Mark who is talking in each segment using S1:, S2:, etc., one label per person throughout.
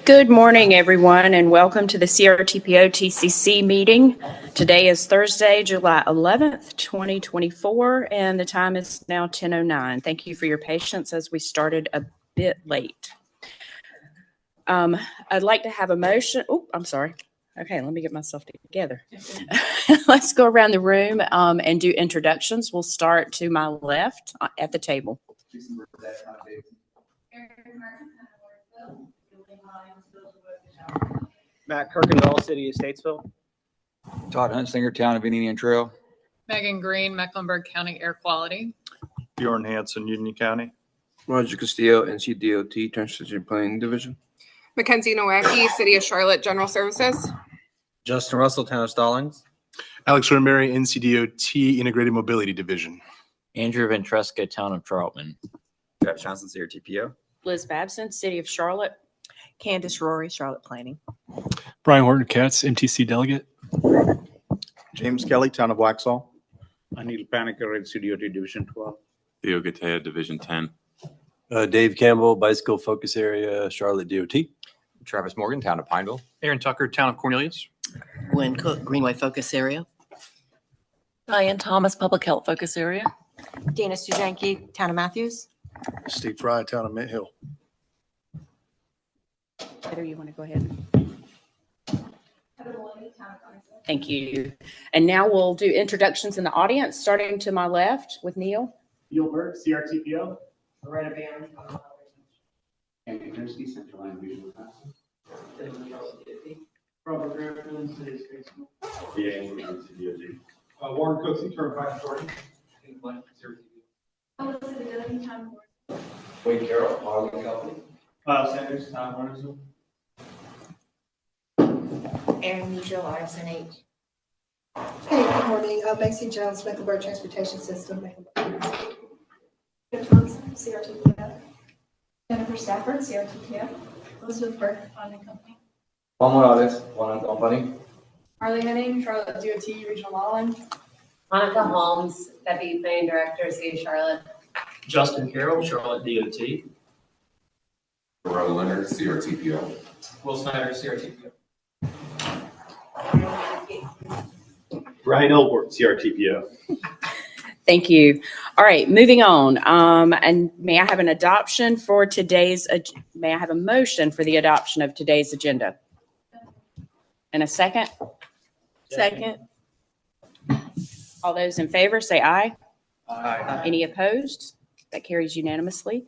S1: Good morning, everyone, and welcome to the CRTPO TCC meeting. Today is Thursday, July 11th, 2024, and the time is now 10:09. Thank you for your patience as we started a bit late. I'd like to have a motion. Oh, I'm sorry. Okay, let me get myself together. Let's go around the room and do introductions. We'll start to my left at the table.
S2: Matt Kirkendall, City of Statesville.
S3: Todd Huntsinger, Town of Indian Trail.
S4: Megan Green, Mecklenburg County Air Quality.
S5: Bjorn Hansen, Union County.
S6: Roger Castillo, NCDOT, Transportation Planning Division.
S7: Mackenzie Nowacki, City of Charlotte, General Services.
S2: Justin Russell, Town of Stallings.
S5: Alex Renberry, NCDOT, Integrated Mobility Division.
S8: Andrew Ventresca, Town of Charlton.
S3: Travis Johnson, CRTPO.
S1: Liz Babson, City of Charlotte.
S9: Candace Rory, Charlotte Planning.
S10: Brian Horton Katz, MTC Delegate.
S5: James Kelly, Town of Waxhaw.
S11: Anil Panikkar, NCDOT Division 12.
S12: Theo Gatea, Division 10.
S13: Dave Campbell, Bicycle Focus Area, Charlotte DOT.
S3: Travis Morgan, Town of Pineville.
S14: Aaron Tucker, Town of Cornelius.
S9: Gwen Cook, Greenway Focus Area.
S15: Diane Thomas, Public Health Focus Area.
S9: Dana Stujanki, Town of Matthews.
S5: Steve Fry, Town of Mint Hill.
S1: Heather, you want to go ahead? Thank you. And now we'll do introductions in the audience, starting to my left with Neil.
S16: Neil Berg, CRTPO.
S17: Loretta Bannon,
S16: Andy Kirsty, Central Line Regional Council.
S17: Robert Griffin, City of Statesville.
S16: CNCDOT. Warren Cooks, Turnpike Authority.
S6: Wade Carroll, Harley Company.
S16: Kyle Sanders, Town of Huntersville.
S18: Aaron Mutual, RSNH.
S19: Hey, good morning. Macy Jones, Mecklenburg Transportation System. Mecklenburg. Johnson, CRTPO.
S18: Jennifer Stafford, CRTPO.
S19: Elizabeth Burke, Bond and Company.
S6: Juan Morales, Juan and Company.
S19: Harley Henning, Charlotte DOT, Regional Lawland.
S20: Monica Holmes, Deputy Planning Director, City of Charlotte.
S2: Justin Carroll, Charlotte DOT.
S12: Loretta Leonard, CRTPO.
S2: Will Snyder, CRTPO.
S16: Ryan Elbort, CRTPO.
S1: Thank you. All right, moving on. And may I have an adoption for today's, may I have a motion for the adoption of today's agenda? And a second?
S9: Second.
S1: All those in favor say aye.
S2: Aye.
S1: Any opposed? That carries unanimously.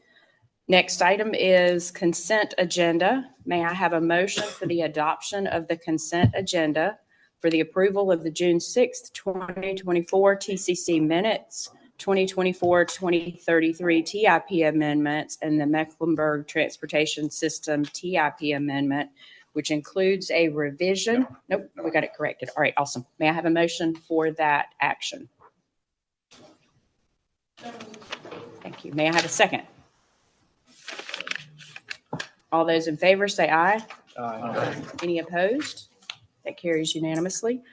S1: Next item is consent agenda. May I have a motion for the adoption of the consent agenda for the approval of the June 6th, 2024 TCC minutes, 2024-2033 TIP amendments, and the Mecklenburg Transportation System TIP amendment, which includes a revision. Nope, we got it corrected. All right, awesome. May I have a motion for that action? Thank you. May I have a second? All those in favor say aye.
S2: Aye.
S1: Any opposed? That carries unanimously.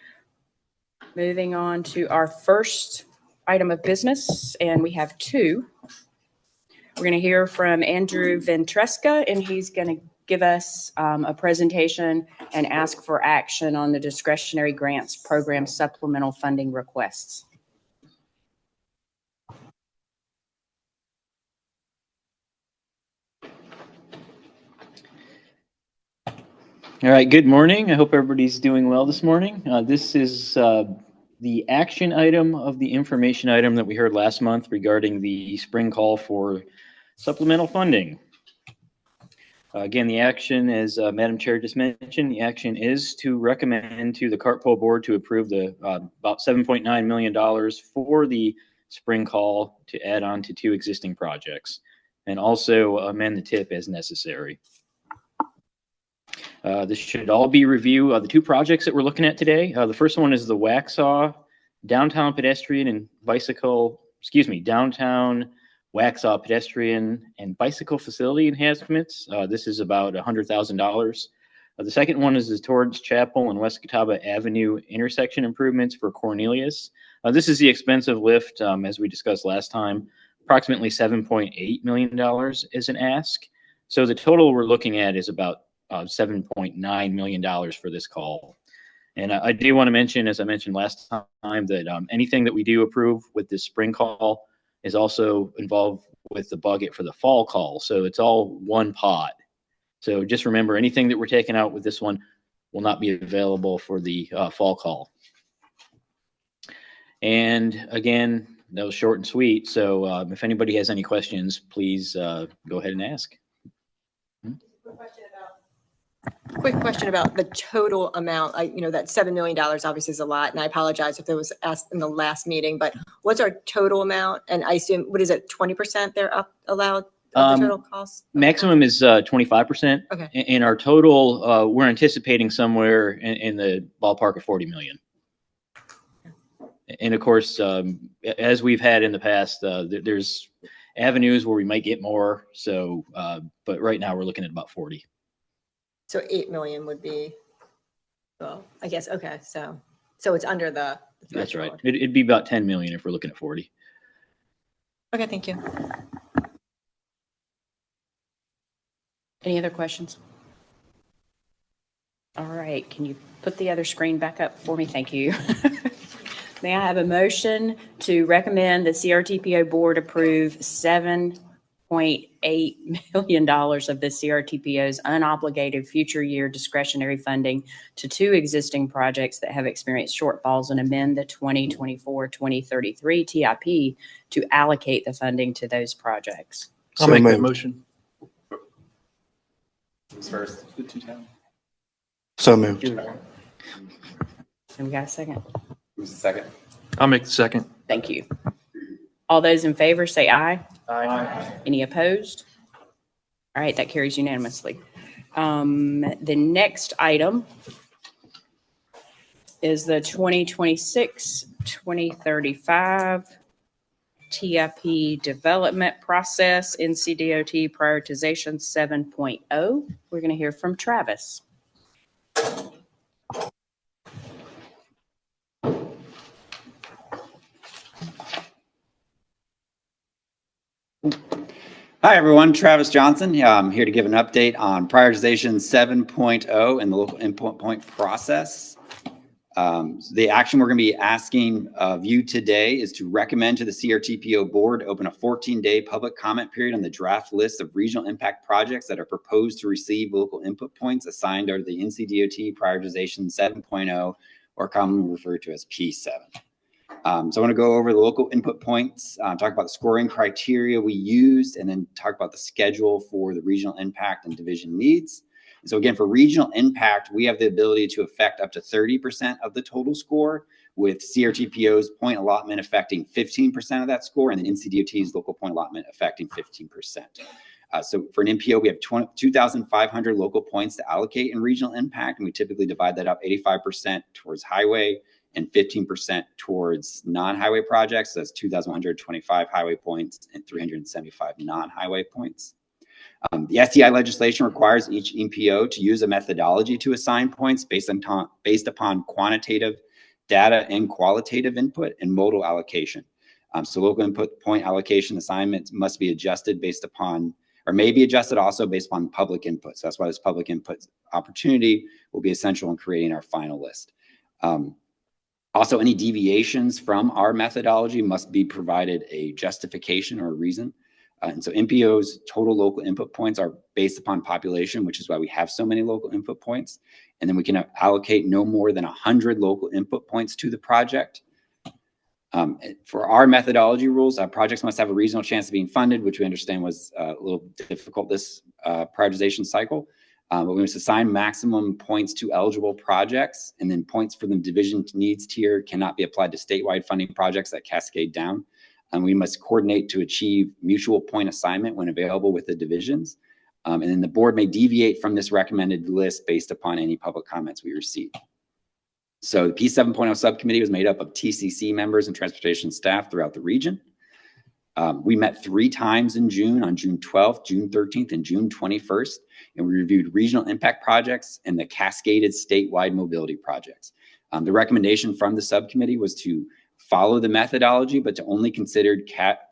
S1: Moving on to our first item of business, and we have two. We're going to hear from Andrew Ventresca, and he's going to give us a presentation and ask for action on the discretionary grants program supplemental funding requests.
S8: All right, good morning. I hope everybody's doing well this morning. This is the action item of the information item that we heard last month regarding the spring call for supplemental funding. Again, the action, as Madam Chair just mentioned, the action is to recommend to the CARTPO board to approve the about $7.9 million for the spring call to add on to two existing projects, and also amend the TIP as necessary. This should all be review of the two projects that we're looking at today. The first one is the Waxhaw downtown pedestrian and bicycle, downtown Waxhaw pedestrian and bicycle facility enhancements. This is about $100,000. The second one is the Torrance Chapel and West Catawba Avenue intersection improvements for Cornelius. This is the expensive lift, as we discussed last time. Approximately $7.8 million is an ask. So the total we're looking at is about $7.9 million for this call. And I do want to mention, as I mentioned last time, that anything that we do approve with this spring call is also involved with the budget for the fall call. So it's all one pot. So just remember, anything that we're taking out with this one will not be available for the fall call. And again, that was short and sweet. So if anybody has any questions, please go ahead and ask.
S9: Quick question about the total amount. That $7 million obviously is a lot, and I apologize if it was asked in the last meeting, but what's our total amount? And I assume, what is it, 20% they're allowed of the total cost?
S8: Maximum is 25%.
S9: Okay.
S8: And our total, we're anticipating somewhere in the ballpark of 40 million. And of course, as we've had in the past, there's avenues where we might get more. So, but right now we're looking at about 40.
S9: So 8 million would be, well, I guess, okay. So it's under the
S8: That's right.
S9: threshold.
S8: It'd be about 10 million if we're looking at 40.
S9: Okay, thank you.
S1: Any other questions? All right, can you put the other screen back up for me? Thank you. May I have a motion to recommend the CRTPO board approve $7.8 million of the CRTPO's unobligated future year discretionary funding to two existing projects that have experienced shortfalls and amend the 2024-2033 TIP to allocate the funding to those projects?
S5: I'll make that motion.
S3: First.
S5: So moved.
S1: And we got a second?
S3: Who's the second?
S14: I'll make the second.
S1: Thank you. All those in favor say aye.
S14: Aye.
S1: Any opposed? All right, that carries unanimously. The next item is the 2026-2035 TIP development process, NCDOT prioritization 7.0. We're going to hear from Travis.
S21: Hi, everyone. Travis Johnson. I'm here to give an update on prioritization 7.0 and the local input point process. The action we're going to be asking of you today is to recommend to the CRTPO board open a 14-day public comment period on the draft list of regional impact projects that are proposed to receive local input points assigned under the NCDOT prioritization 7.0, or commonly referred to as P7. So I want to go over the local input points, talk about the scoring criteria we used, and then talk about the schedule for the regional impact and division needs. And so again, for regional impact, we have the ability to affect up to 30% of the total score, with CRTPO's point allotment affecting 15% of that score, and then NCDOT's local point allotment affecting 15%. So for an MPO, we have 2,500 local points to allocate in regional impact, and we typically divide that up 85% towards highway and 15% towards non-highway projects. So that's 2,125 highway points and 375 non-highway points. The SDI legislation requires each MPO to use a methodology to assign points based upon quantitative data and qualitative input and modal allocation. So local input point allocation assignments must be adjusted based upon, or may be adjusted also based upon public input. So that's why this public input opportunity will be essential in creating our final list. Also, any deviations from our methodology must be provided a justification or a reason. And so MPO's total local input points are based upon population, which is why we have so many local input points. And then we can allocate no more than 100 local input points to the project. For our methodology rules, projects must have a reasonable chance of being funded, which we understand was a little difficult this prioritization cycle. But we must assign maximum points to eligible projects, and then points for the division needs tier cannot be applied to statewide funding projects that cascade down. And we must coordinate to achieve mutual point assignment when available with the divisions. And then the board may deviate from this recommended list based upon any public comments we receive. So the P7.0 subcommittee was made up of TCC members and transportation staff throughout the region. We met 3 times in June, on June 12th, June 13th, and June 21st, and we reviewed regional impact projects and the cascaded statewide mobility projects. The recommendation from the subcommittee was to follow the methodology, but to only consider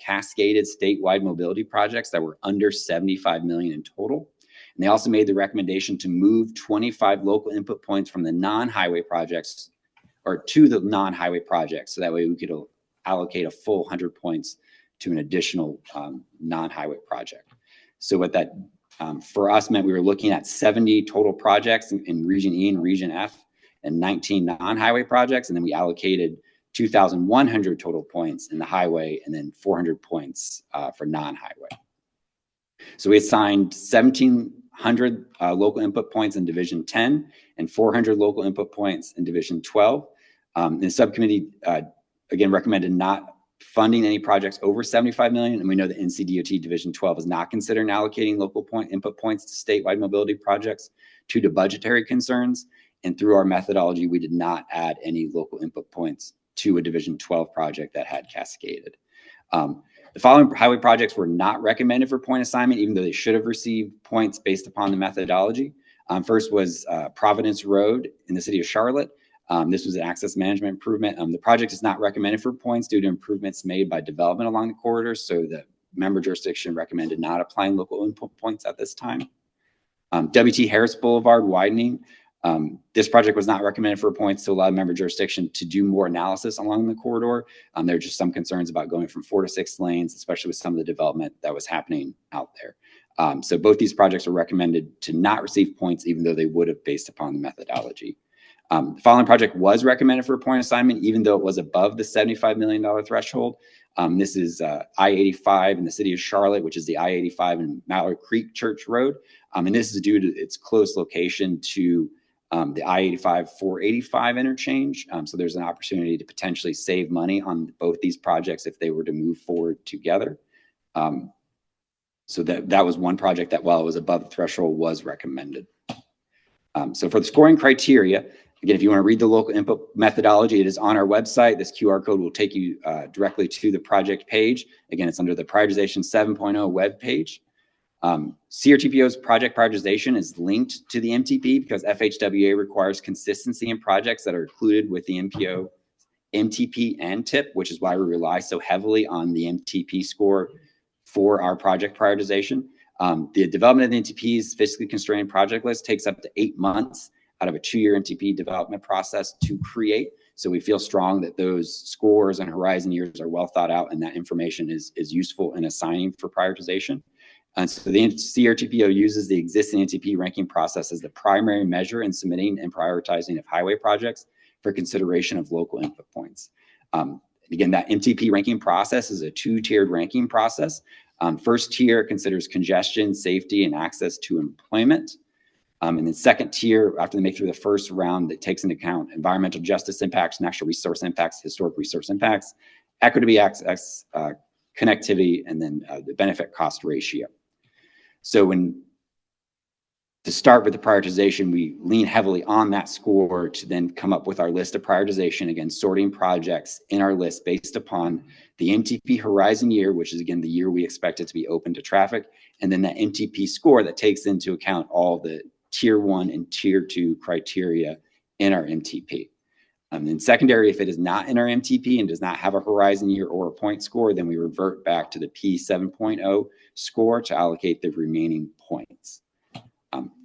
S21: cascaded statewide mobility projects that were under 75 million in total. And they also made the recommendation to move 25 local input points from the non-highway projects or to the non-highway projects. So that way we could allocate a full 100 points to an additional non-highway project. So what that for us meant we were looking at 70 total projects in Region E and Region F and 19 non-highway projects. And then we allocated 2,100 total points in the highway and then 400 points for non-highway. So we assigned 1,700 local input points in Division 10 and 400 local input points in Division 12. The subcommittee, again, recommended not funding any projects over 75 million. And we know that NCDOT Division 12 is not considering allocating local input points to statewide mobility projects due to budgetary concerns. And through our methodology, we did not add any local input points to a Division 12 project that had cascaded. The following highway projects were not recommended for point assignment, even though they should have received points based upon the methodology. First was Providence Road in the city of Charlotte. This was an access management improvement. The project is not recommended for points due to improvements made by development along the corridor. So the member jurisdiction recommended not applying local input points at this time. W.T. Harris Boulevard widening. This project was not recommended for points to allow member jurisdiction to do more analysis along the corridor. There are just some concerns about going from 4 to 6 lanes, especially with some of the development that was happening out there. So both these projects are recommended to not receive points, even though they would have based upon the methodology. The following project was recommended for a point assignment, even though it was above the $75 million threshold. This is I-85 in the city of Charlotte, which is the I-85 and Mallard Creek Church Road. And this is due to its close location to the I-85-485 interchange. So there's an opportunity to potentially save money on both these projects if they were to move forward together. So that was one project that, while it was above the threshold, was recommended. So for the scoring criteria, again, if you want to read the local input methodology, it is on our website. This QR code will take you directly to the project page. Again, it's under the Prioritization 7.0 web page. CRTPO's project prioritization is linked to the MTP because FHWA requires consistency in projects that are included with the MPO, MTP, and TIP, which is why we rely so heavily on the MTP score for our project prioritization. The development of the MTP's fiscally constrained project list takes up to 8 months out of a 2-year MTP development process to create. So we feel strong that those scores and horizon years are well thought out, and that information is useful in assigning for prioritization. And so the CRTPO uses the existing NTP ranking process as the primary measure in submitting and prioritizing of highway projects for consideration of local input points. Again, that MTP ranking process is a 2-tiered ranking process. First tier considers congestion, safety, and access to employment. And then second tier, after they make through the first round, that takes into account environmental justice impacts, natural resource impacts, historic resource impacts, equity access, connectivity, and then the benefit cost ratio. So to start with the prioritization, we lean heavily on that score to then come up with our list of prioritization, again, sorting projects in our list based upon the MTP horizon year, which is, again, the year we expect it to be open to traffic, and then that MTP score that takes into account all the Tier 1 and Tier 2 criteria in our MTP. And secondary, if it is not in our MTP and does not have a horizon year or a point score, then we revert back to the P7.0 score to allocate the remaining points.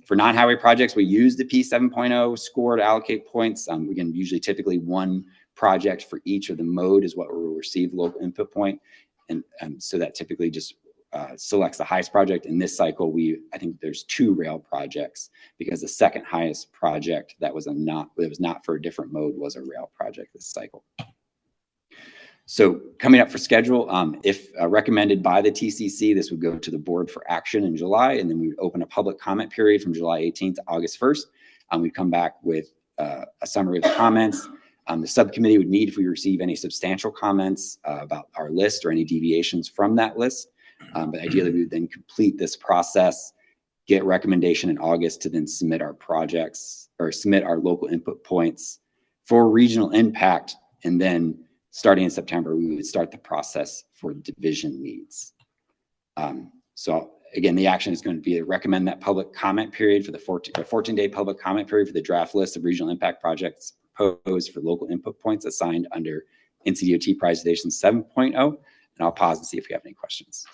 S21: For non-highway projects, we use the P7.0 score to allocate points. We can usually typically 1 project for each of the mode is what will receive local input point. And so that typically just selects the highest project. In this cycle, I think there's 2 rail projects because the second highest project that was not for a different mode was a rail project this cycle. So coming up for schedule, if recommended by the TCC, this would go to the board for action in July, and then we would open a public comment period from July 18th to August 1st. We'd come back with a summary of the comments. The subcommittee would meet if we receive any substantial comments about our list or any deviations from that list. But ideally, we would then complete this process, get recommendation in August to then submit our projects or submit our local input points for regional impact, and then starting in September, we would start the process for division needs. So again, the action is going to be to recommend that public comment period for the 14-day public comment period for the draft list of regional impact projects proposed for local input points assigned under NCDOT prioritization 7.0. And I'll pause and see if we have any questions.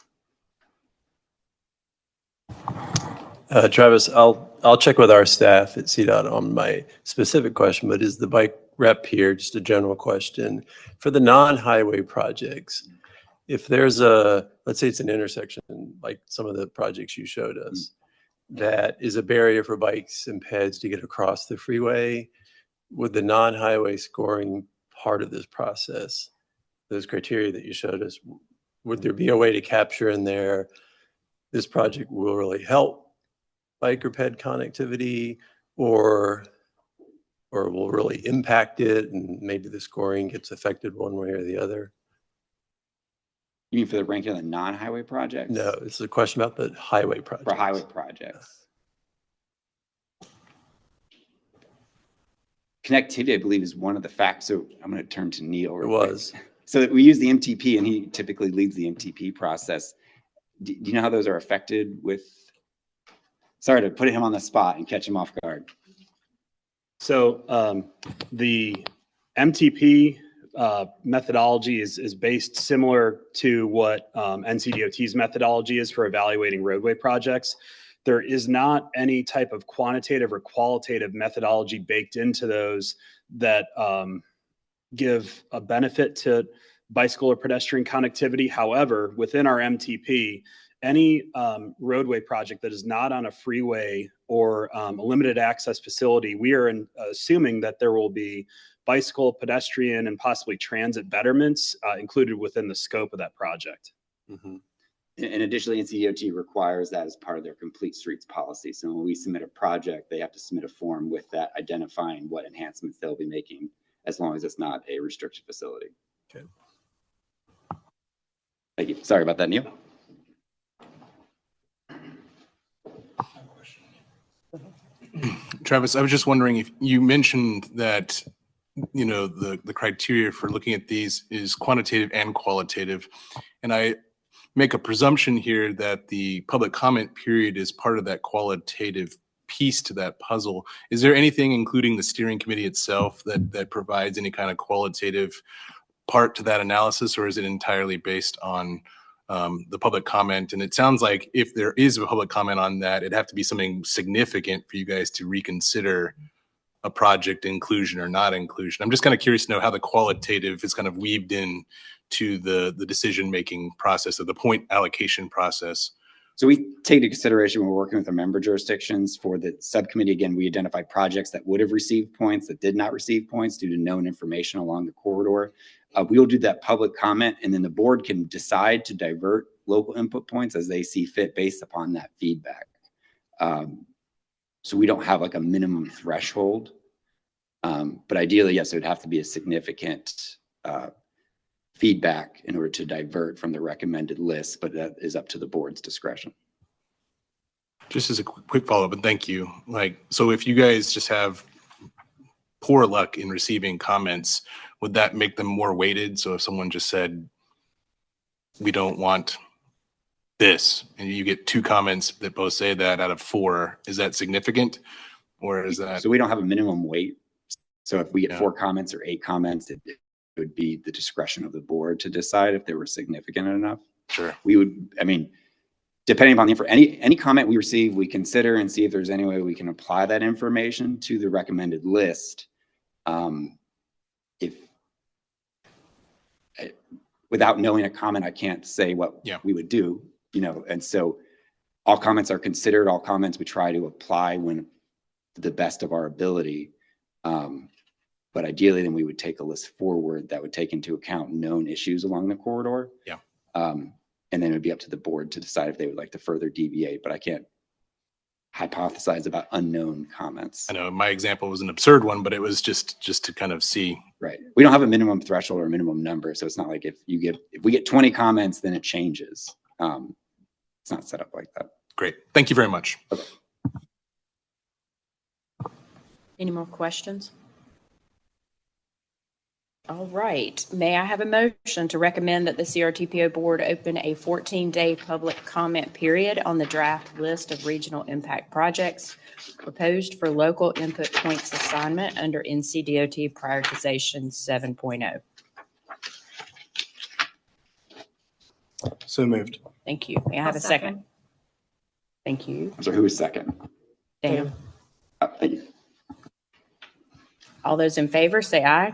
S13: Travis, I'll check with our staff at CDOT on my specific question, but is the bike rep here, just a general question, for the non-highway projects, if there's let's say it's an intersection, like some of the projects you showed us, that is a barrier for bikes and peds to get across the freeway, would the non-highway scoring part of this process, those criteria that you showed us, would there be a way to capture in there, this project will really help bike or ped connectivity, or will really impact it, and maybe the scoring gets affected one way or the other?
S21: You mean for the ranking of the non-highway projects?
S13: No, it's a question about the highway projects.
S21: For highway projects. Connectivity, I believe, is one of the factors. So I'm going to turn to Neil.
S13: It was.
S21: So we use the MTP, and he typically leads the MTP process. Do you know how those are affected with? Sorry to put him on the spot and catch him off guard.
S4: So the MTP methodology is based similar to what NCDOT's methodology is for evaluating roadway projects. There is not any type of quantitative or qualitative methodology baked into those that give a benefit to bicycle or pedestrian connectivity. However, within our MTP, any roadway project that is not on a freeway or a limited access facility, we are assuming that there will be bicycle, pedestrian, and possibly transit betterments included within the scope of that project.
S21: Mm-hmm. And additionally, NCDOT requires that as part of their complete streets policy. So when we submit a project, they have to submit a form with that identifying what enhancements they'll be making, as long as it's not a restricted facility.
S13: Okay.
S21: Thank you. Sorry about that, Neil.
S5: Travis, I was just wondering if you mentioned that, you know, the criteria for looking at these is quantitative and qualitative. And I make a presumption here that the public comment period is part of that qualitative piece to that puzzle. Is there anything, including the steering committee itself, that provides any kind of qualitative part to that analysis, or is it entirely based on the public comment? And it sounds like if there is a public comment on that, it'd have to be something significant for you guys to reconsider a project inclusion or not inclusion. I'm just kind of curious to know how the qualitative is kind of weaved in to the decision-making process, of the point allocation process.
S21: So we take into consideration when we're working with the member jurisdictions. For the subcommittee, again, we identify projects that would have received points, that did not receive points due to known information along the corridor. We will do that public comment, and then the board can decide to divert local input points as they see fit based upon that feedback. So we don't have like a minimum threshold, but ideally, yes, it would have to be a significant feedback in order to divert from the recommended list, but that is up to the board's discretion.
S5: Just as a quick follow-up, and thank you. So if you guys just have poor luck in receiving comments, would that make them more weighted? So if someone just said, we don't want this, and you get 2 comments that both say that out of 4, is that significant? Or is that?
S21: So we don't have a minimum weight. So if we get 4 comments or 8 comments, it would be the discretion of the board to decide if they were significant enough.
S5: Sure.
S21: We would, I mean, depending upon any comment we receive, we consider and see if there's any way we can apply that information to the recommended list. Without knowing a comment, I can't say what we would do, you know, and so all comments are considered, all comments we try to apply when to the best of our ability. But ideally, then we would take a list forward that would take into account known issues along the corridor.
S5: Yeah.
S21: And then it would be up to the board to decide if they would like to further deviate, but I can't hypothesize about unknown comments.
S5: I know my example was an absurd one, but it was just to kind of see.
S21: Right. We don't have a minimum threshold or a minimum number. So it's not like if we get 20 comments, then it changes. It's not set up like that.
S5: Great. Thank you very much.
S21: Okay.
S1: Any more questions? All All right. May I have a motion to recommend that the CRTPO board open a 14-day public comment period on the draft list of regional impact projects proposed for local input points assignment under NCDOT prioritization 7.0?
S5: So moved.
S1: Thank you. May I have
S9: I'll
S1: a second? Thank you.
S21: So who was second?
S1: Dan.
S21: Thank you.
S1: All those in favor, say aye.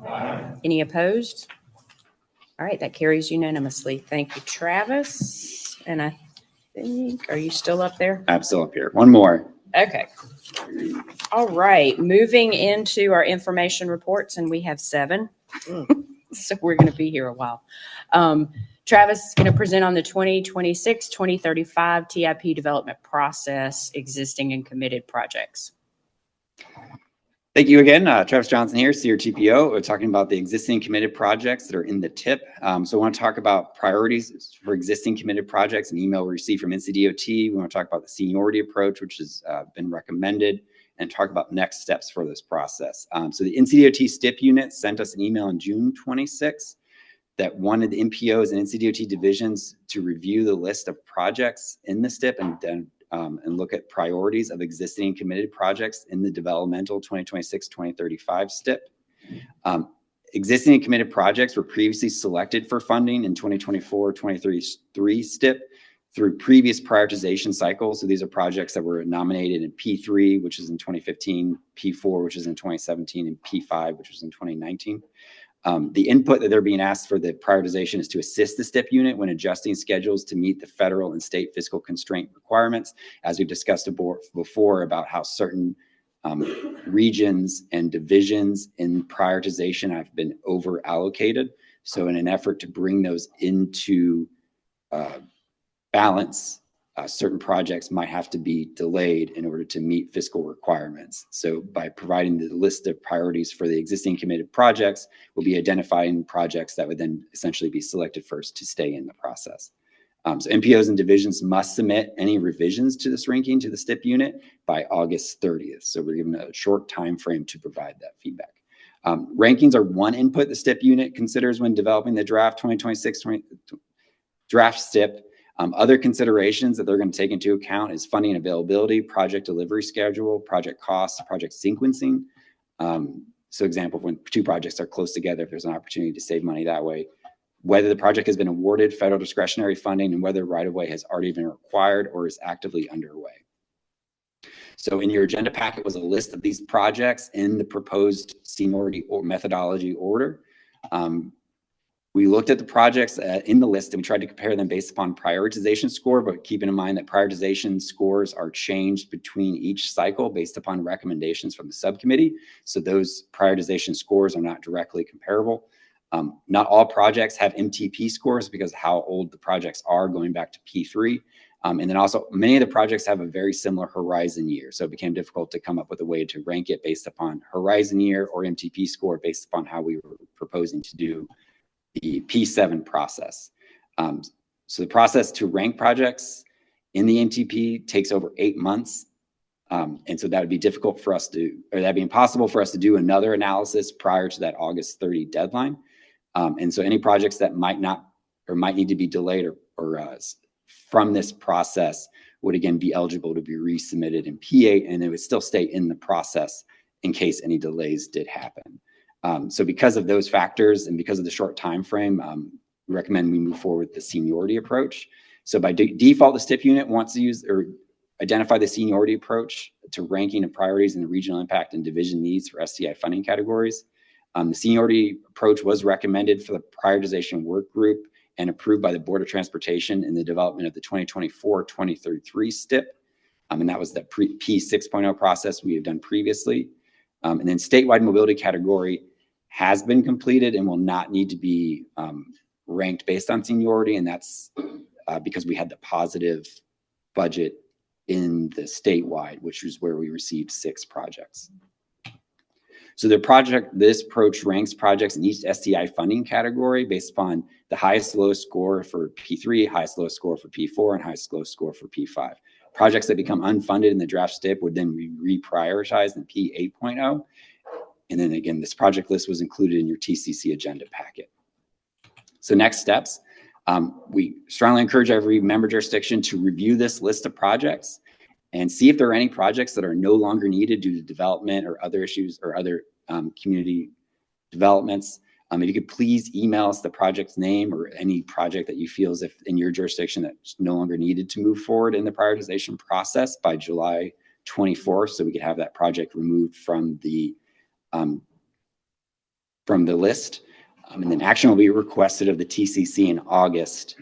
S1: Aye. Any opposed? All right, that carries unanimously. Thank you, Travis. And I think, are you still up there?
S21: I'm still up here. One more.
S1: Okay. All right, moving into our information reports, and we have 7. So we're going to be here a while. Travis is going to present on the 2026-2035 TIP development process, existing and committed projects.
S21: Thank you again. Travis Johnson here, CRTPO. We're talking about the existing committed projects that are in the TIP. So I want to talk about priorities for existing committed projects, an email we received from NCDOT. We want to talk about the seniority approach, which has been recommended, and talk about next steps for this process. So the NCDOT STIP unit sent us an email on June 26th that wanted the NPOs and NCDOT divisions to review the list of projects in the STIP and then and look at priorities of existing and committed projects in the developmental 2026-2035 STIP. Existing and committed projects were previously selected for funding in 2024-2033 STIP through previous prioritization cycles. So these are projects that were nominated in P3, which is in 2015, P4, which is in 2017, and P5, which was in 2019. The input that they're being asked for the prioritization is to assist the STIP unit when adjusting schedules to meet the federal and state fiscal constraint requirements, as we've discussed before about how certain regions and divisions in prioritization have been over allocated. So in an effort to bring those into balance, certain projects might have to be delayed in order to meet fiscal requirements. So by providing the list of priorities for the existing committed projects, we'll be identifying projects that would then essentially be selected first to stay in the process. So NPOs and divisions must submit any revisions to this ranking to the STIP unit by August 30th. So we're given a short time frame to provide that feedback. Rankings are one input the STIP unit considers when developing the draft 2026 draft STIP. Other considerations that they're going to take into account is funding availability, project delivery schedule, project costs, project sequencing. So example, when 2 projects are close together, if there's an opportunity to save money that way, whether the project has been awarded federal discretionary funding and whether right-of-way has already been required or is actively underway. So in your agenda packet was a list of these projects in the proposed seniority or methodology order. We looked at the projects in the list and we tried to compare them based upon prioritization score, but keeping in mind that prioritization scores are changed between each cycle based upon recommendations from the subcommittee. So those prioritization scores are not directly comparable. Not all projects have MTP scores because of how old the projects are going back to P3. And then also many of the projects have a very similar horizon year. So it became difficult to come up with a way to rank it based upon horizon year or MTP score based upon how we were proposing to do the P7 process. So the process to rank projects in the MTP takes over 8 months. And so that would be difficult for us to, or that'd be impossible for us to do another analysis prior to that August 30 deadline. And so any projects that might not, or might need to be delayed or from this process would again be eligible to be resubmitted in P8, and it would still stay in the process in case any delays did happen. So because of those factors and because of the short time frame, we recommend we move forward with the seniority approach. So by default, the STIP unit wants to use or identify the seniority approach to ranking of priorities in the regional impact and division needs for STI funding categories. The seniority approach was recommended for the prioritization work group and approved by the Board of Transportation in the development of the 2024-2033 STIP. And that was the P6.0 process we have done previously. And then statewide mobility category has been completed and will not need to be ranked based on seniority. And that's because we had the positive budget in the statewide, which is where we received 6 projects. So this approach ranks projects in each STI funding category based upon the highest lowest score for P3, highest lowest score for P4, and highest lowest score for P5. Projects that become unfunded in the draft STIP would then be reprioritized in P8.0. And then again, this project list was included in your TCC agenda packet. So next steps, we strongly encourage every member jurisdiction to review this list of projects and see if there are any projects that are no longer needed due to development or other issues or other community developments. If you could please email us the project's name or any project that you feel as if in your jurisdiction that's no longer needed to move forward in the prioritization process by July 24th, so we could have that project removed from the list. And then action will be requested of the TCC in August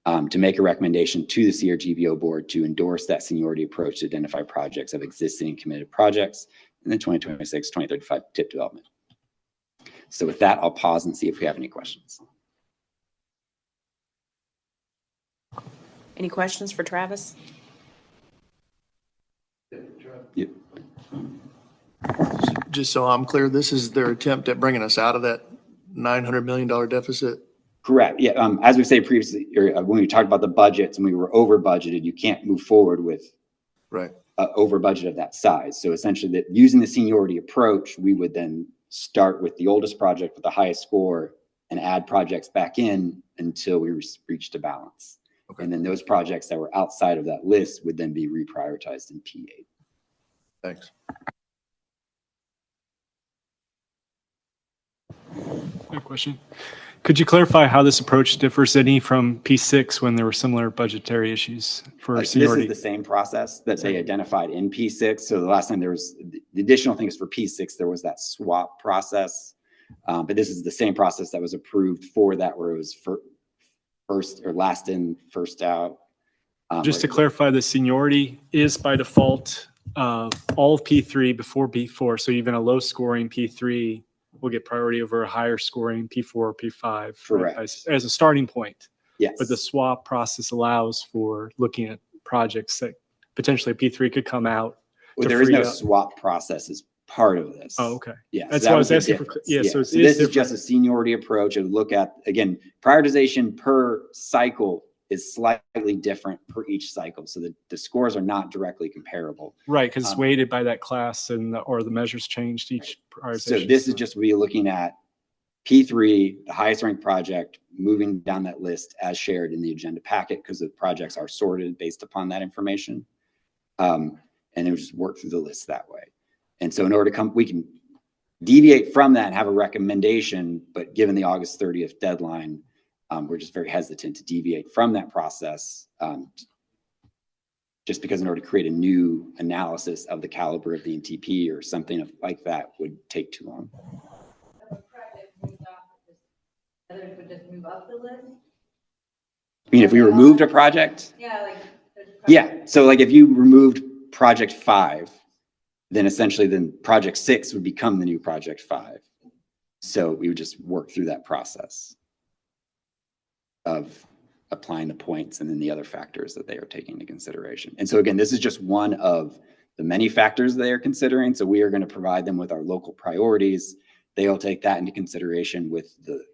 S21: to make a recommendation to the CRTPO board to endorse that seniority approach to identify projects of existing and committed projects in the 2026-2035 TIP development. So with that, I'll pause and see if we have any questions.
S1: Any questions for Travis?
S21: Yep.
S7: Just so I'm clear, this is their attempt at bringing us out of that $900 million deficit?
S21: Correct. Yeah. As we say previously, or when we talked about the budgets and we were over budgeted, you can't move forward with over budget of that size. So essentially, that using the seniority approach, we would then start with the oldest project with the highest score and add projects back in until we reached a balance. Okay. And then those projects that were outside of that list would then be reprioritized in P8.
S7: Thanks.
S10: Good question. Could you clarify how this approach differs any from P6 when there were similar budgetary issues for seniority?
S21: This is the same process that they identified in P6. So the last time there was the additional things for P6, there was that swap process. But this is the same process that was approved for that, where it was first or last in, first out.
S10: Just to clarify, the seniority is by default all of P3 before P4. So even a low scoring P3 will get priority over a higher scoring P4 or P5.
S21: Correct.
S10: Right, as a starting point.
S21: Yes.
S10: But the swap process allows for looking at projects that potentially P3 could come out.
S21: Well, there is no swap process as part of this.
S10: Oh, okay.
S21: Yeah.
S10: That's
S21: so
S10: why I was asking for. Yeah. So
S21: this is just a seniority approach, and look at, again, prioritization per cycle is slightly different per each cycle. So the scores are not directly comparable.
S10: Right, because it's weighted by that class or the measures changed each prioritization.
S21: So this is just we looking at P3, the highest ranked project, moving down that list as shared in the agenda packet, because the projects are sorted based upon that information. And it would just work through the list that way. And so in order to we can deviate from that and have a recommendation, but given the August 30th deadline, we're just very hesitant to deviate from that process, just because in order to create a new analysis of the caliber of the NTP or something like that would take too long.
S20: Others would just move up the list?
S21: I mean, if we removed a project?
S20: Yeah, like.
S21: Yeah, so like if you removed project 5, then essentially project 6 would become the new project 5. So we would just work through that process of applying the points and then the other factors that they are taking into consideration. And so again, this is just one of the many factors they are considering. So we are going to provide them with our local priorities. They'll take that into consideration with the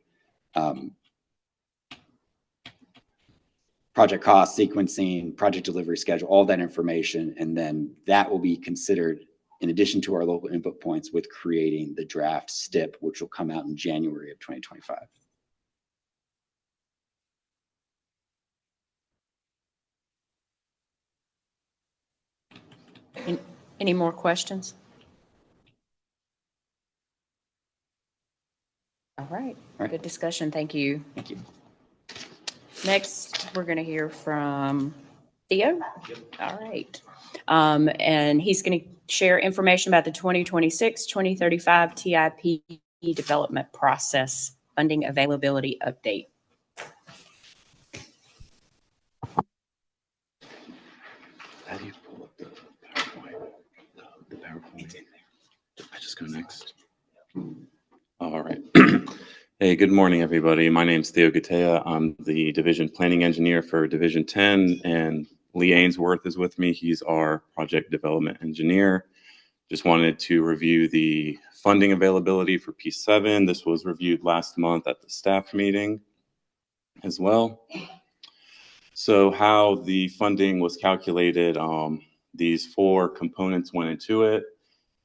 S21: project cost, sequencing, project delivery schedule, all that information. And then that will be considered in addition to our local input points with creating the draft STIP, which will come out in January of 2025.
S1: Any more questions? All right. Good discussion. Thank you.
S21: Thank you.
S1: Next, we're going to hear from Theo. All right. And he's going to share information about the 2026-2035 TIP development process funding availability update.
S12: How do you pull up the PowerPoint? The PowerPoint. I just go next. All right. Hey, good morning, everybody. My name is Theo Gatea. I'm the Division Planning Engineer for Division 10, and Lee Ainsworth is with me. He's our Project Development Engineer. Just wanted to review the funding availability for P7. This was reviewed last month at the staff meeting as well. So how the funding was calculated, these 4 components went into it.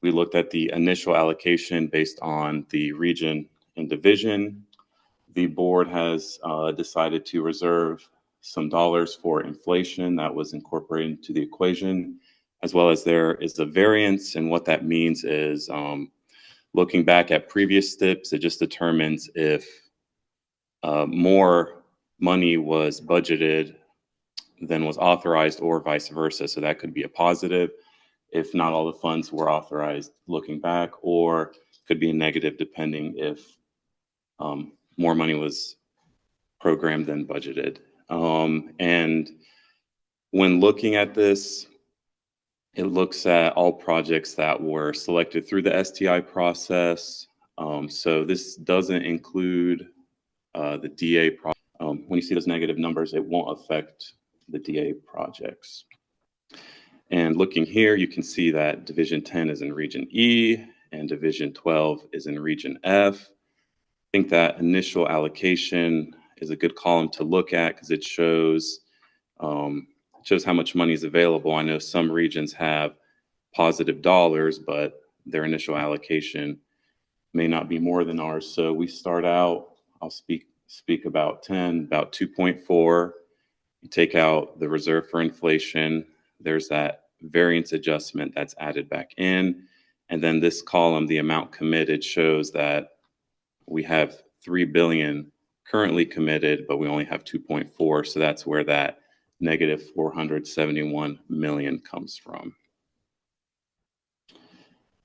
S12: We looked at the initial allocation based on the region and division. The board has decided to reserve some dollars for inflation that was incorporated into the equation, as well as there is a variance. And what that means is looking back at previous STIPs, it just determines if more money was budgeted than was authorized or vice versa. So that could be a positive if not all the funds were authorized looking back, or could be a negative depending if more money was programmed than budgeted. And when looking at this, it looks at all projects that were selected through the STI process. So this doesn't include the DA project. When you see those negative numbers, it won't affect the DA projects. And looking here, you can see that Division 10 is in Region E and Division 12 is in Region F. I think that initial allocation is a good column to look at because it shows how much money is available. I know some regions have positive dollars, but their initial allocation may not be more than ours. So we start out, I'll speak about 10, about 2.4. You take out the reserve for inflation. There's that variance adjustment that's added back in. And then this column, the amount committed, shows that we have 3 billion currently committed, but we only have 2.4. So that's where that negative 471 million comes from.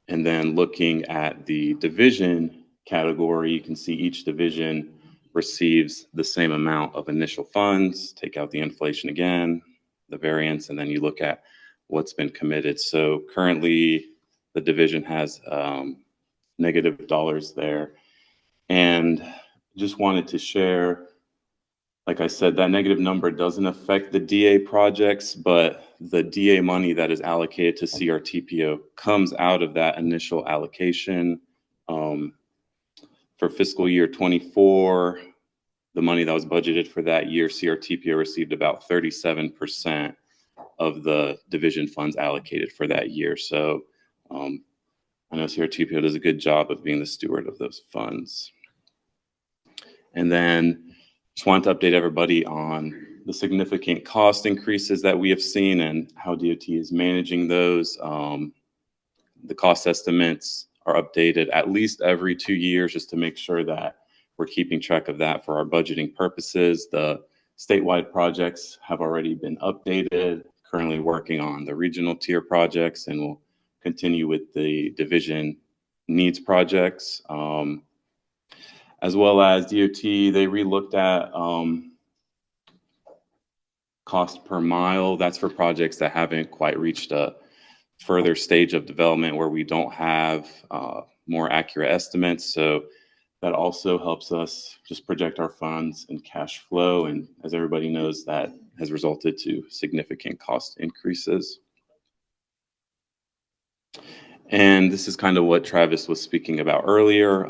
S12: And then looking at the division category, you can see each division receives the same amount of initial funds, take out the inflation again, the variance, and then you look at what's been committed. So currently the division has negative dollars there. And just wanted to share, like I said, that negative number doesn't affect the DA projects, but the DA money that is allocated to CRTPO comes out of that initial allocation. For fiscal year 24, the money that was budgeted for that year, CRTPO received about 37% of the division funds allocated for that year. So I know CRTPO does a good job of being the steward of those funds. And then just wanted to update everybody on the significant cost increases that we have seen and how DOT is managing those. The cost estimates are updated at least every 2 years just to make sure that we're keeping track of that for our budgeting purposes. The statewide projects have already been updated, currently working on the regional tier projects, and we'll continue with the division needs projects. As well as DOT, they relooked at cost per mile. That's for projects that haven't quite reached a further stage of development where we don't have more accurate estimates. So that also helps us just project our funds and cash flow. And as everybody knows, that has resulted to significant cost increases. And this is kind of what Travis was speaking about earlier.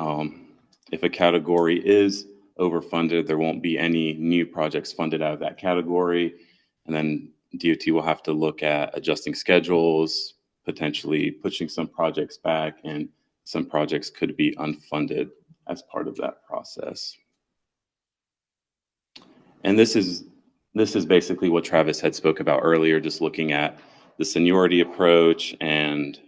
S12: If a category is overfunded, there won't be any new projects funded out of that category. And then DOT will have to look at adjusting schedules, potentially pushing some projects back, and some projects could be unfunded as part of that process. And this is basically what Travis had spoke about earlier, just looking at the seniority approach, and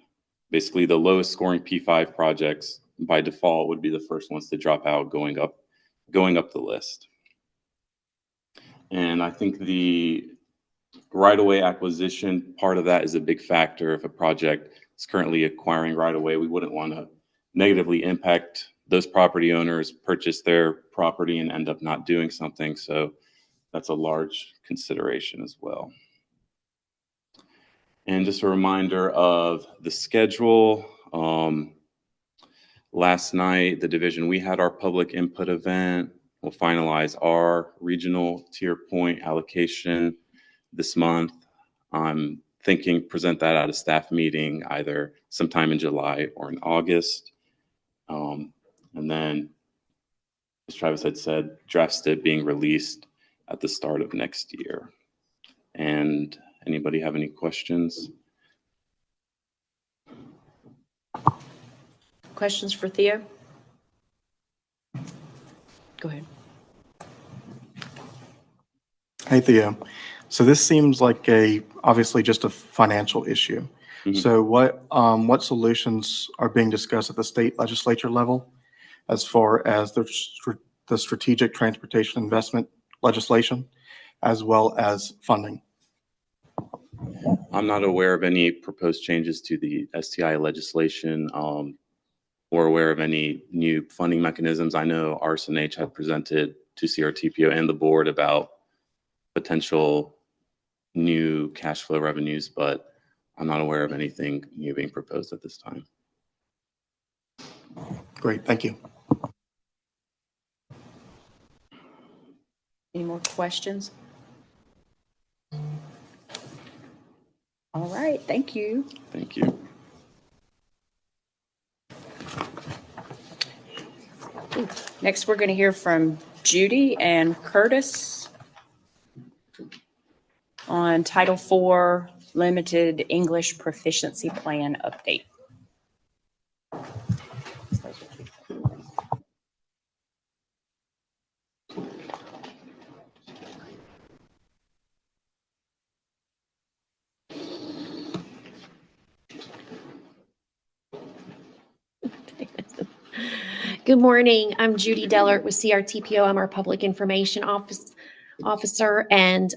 S12: basically the lowest scoring P5 projects by default would be the first ones to drop out, going up the list. And I think the right-of-way acquisition part of that is a big factor. If a project is currently acquiring right-of-way, we wouldn't want to negatively impact those property owners, purchase their property and end up not doing something. So that's a large consideration as well. And just a reminder of the schedule. Last night, the division, we had our public input event. We'll finalize our regional tier point allocation this month. I'm thinking present that at a staff meeting either sometime in July or in August. And then, as Travis had said, draft STIP being released at the start of next year. And anybody have any questions?
S1: Questions for Theo? Go ahead.
S11: Hey, Theo. So this seems like obviously just a financial issue. So what solutions are being discussed at the state legislature level as far as the strategic transportation investment legislation, as well as funding?
S12: I'm not aware of any proposed changes to the STI legislation or aware of any new funding mechanisms. I know RSNH had presented to CRTPO and the board about potential new cash flow revenues, but I'm not aware of anything new being proposed at this time.
S11: Great, thank you.
S1: Any more questions? All right, thank you.
S12: Thank you.
S1: Next, we're going to hear from Judy and Curtis on Title IV Limited English Proficiency Plan update.
S22: Good morning. I'm Judy Dellert with CRTPO. I'm our Public Information Officer, and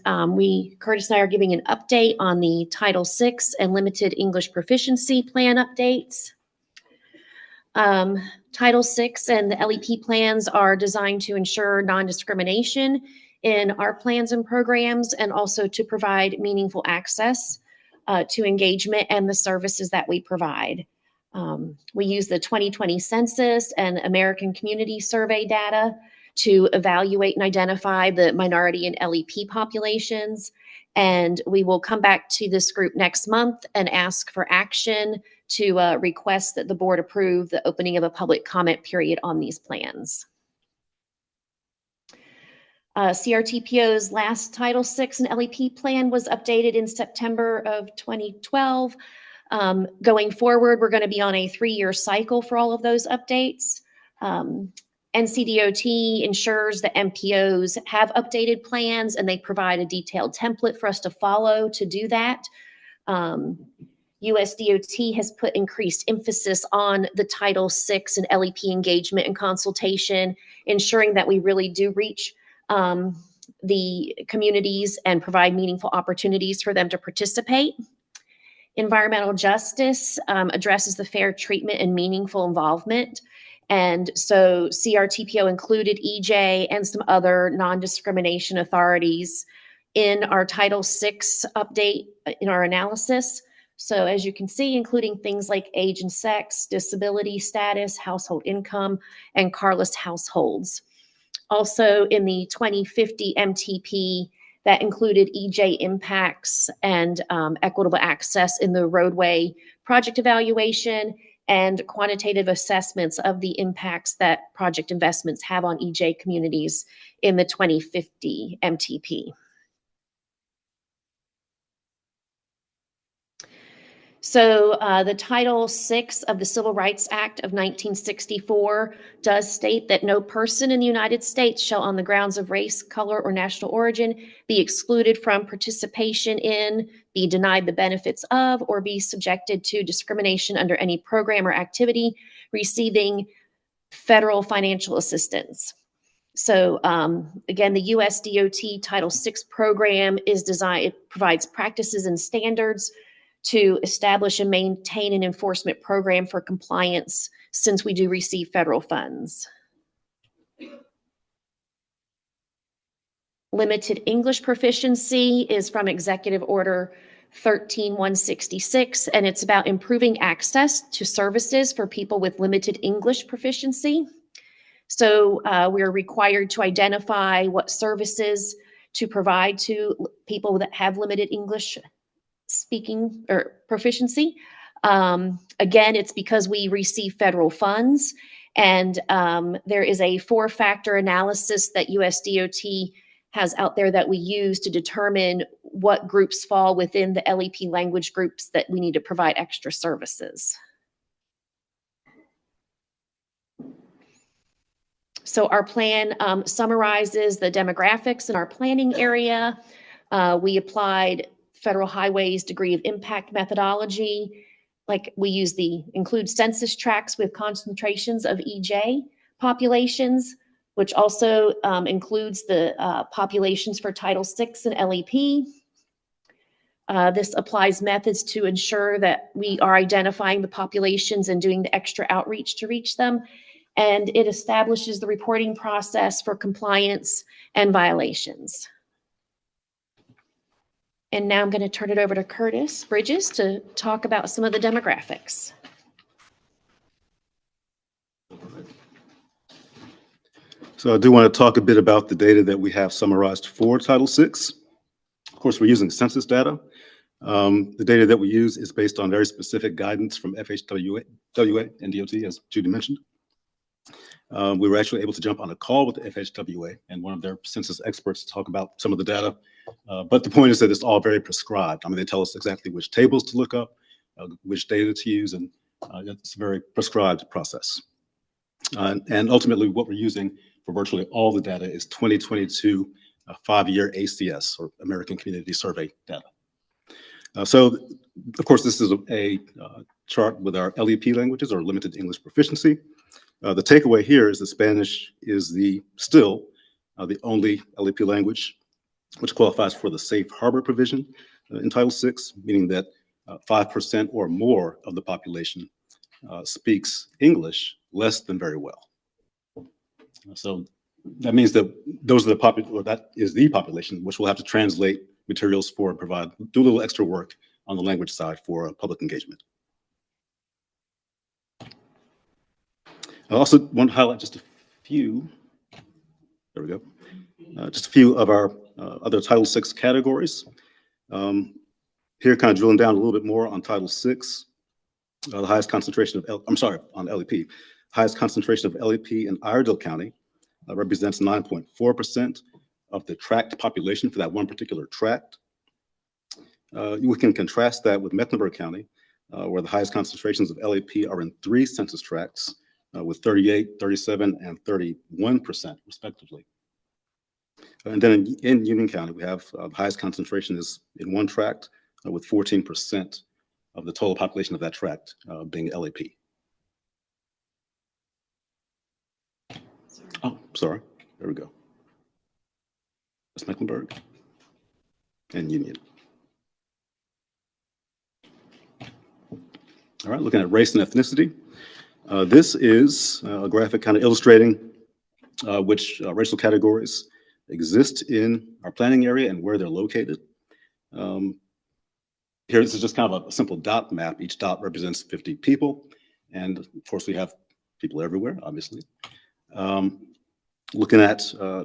S22: Curtis and I are giving an update on the Title VI and Limited English Proficiency Plan updates. Title VI and the LEP plans are designed to ensure non-discrimination in our plans and programs, and also to provide meaningful access to engagement and the services that we provide. We use the 2020 Census and American Community Survey data to evaluate and identify the minority and LEP populations. And we will come back to this group next month and ask for action to request that the board approve the opening of a public comment period on these plans. CRTPO's last Title VI and LEP plan was updated in September of 2012. Going forward, we're going to be on a 3-year cycle for all of those updates. NCDOT ensures that MPOs have updated plans, and they provide a detailed template for us to follow to do that. USDOT has put increased emphasis on the Title VI and LEP engagement and consultation, ensuring that we really do reach the communities and provide meaningful opportunities for them to participate. Environmental justice addresses the fair treatment and meaningful involvement. And so CRTPO included EJ and some other non-discrimination authorities in our Title VI update in our analysis. So as you can see, including things like age and sex, disability status, household income, and carless households. Also in the 2050 MTP, that included EJ impacts and equitable access in the roadway project evaluation and quantitative assessments of the impacts that project investments have on EJ communities in the 2050 MTP. So the Title VI of the Civil Rights Act of 1964 does state that no person in the United States shall, on the grounds of race, color, or national origin, be excluded from participation in, be denied the benefits of, or be subjected to discrimination under any program or activity receiving federal financial assistance. So again, the USDOT Title VI program is designed, it provides practices and standards to establish and maintain an enforcement program for compliance since we do receive federal funds. Limited English proficiency is from Executive Order 13166, and it's about improving access to services for people with limited English proficiency. So we're required to identify what services to provide to people that have limited English speaking or proficiency. Again, it's because we receive federal funds, and there is a 4-factor analysis that USDOT has out there that we use to determine what groups fall within the LEP language groups that we need to provide extra services. So our plan summarizes the demographics in our planning area. We applied Federal Highways degree of impact methodology. Like we use include census tracts with concentrations of EJ populations, which also includes the populations for Title VI and LEP. This applies methods to ensure that we are identifying the populations and doing the extra outreach to reach them. And it establishes the reporting process for compliance and violations. And now I'm going to turn it over to Curtis Bridges to talk about some of the demographics.
S15: So I do want to talk a bit about the data that we have summarized for Title VI. Of course, we're using census data. The data that we use is based on very specific guidance from FHWA and DOT, as Judy mentioned. We were actually able to jump on a call with the FHWA and one of their census experts to talk about some of the data. But the point is that it's all very prescribed. I mean, they tell us exactly which tables to look up, which data to use, and it's a very prescribed process. And ultimately, what we're using for virtually all the data is 2022 5-year ACS, or American Community Survey data. So, of course, this is a chart with our LEP languages, or limited English proficiency. The takeaway here is that Spanish is still the only LEP language which qualifies for the safe harbor provision in Title VI, meaning that 5% or more of the population speaks English less than very well. So that means that that is the population which will have to translate materials for and do a little extra work on the language side for public engagement. I also want to highlight just a few, there we go, just a few of our other Title VI categories. Here, kind of drilling down a little bit more on Title VI, the highest concentration of, on LEP, highest concentration of LEP in Iredell County represents 9.4% of the tract population for that one particular tract. We can contrast that with Mecklenburg County, where the highest concentrations of LEP are in 3 census tracts, with 38, 37, and 31% respectively. And then in Union County, we have the highest concentration is in 1 tract, with 14% of the total population of that tract being LEP. Oh, sorry. There we go. That's Mecklenburg and Union. All right, looking at race and ethnicity. This is a graphic kind of illustrating which racial categories exist in our planning area and where they're located. Here, this is just kind of a simple dot map. Each dot represents 50 people. And of course, we have people everywhere, obviously. Looking at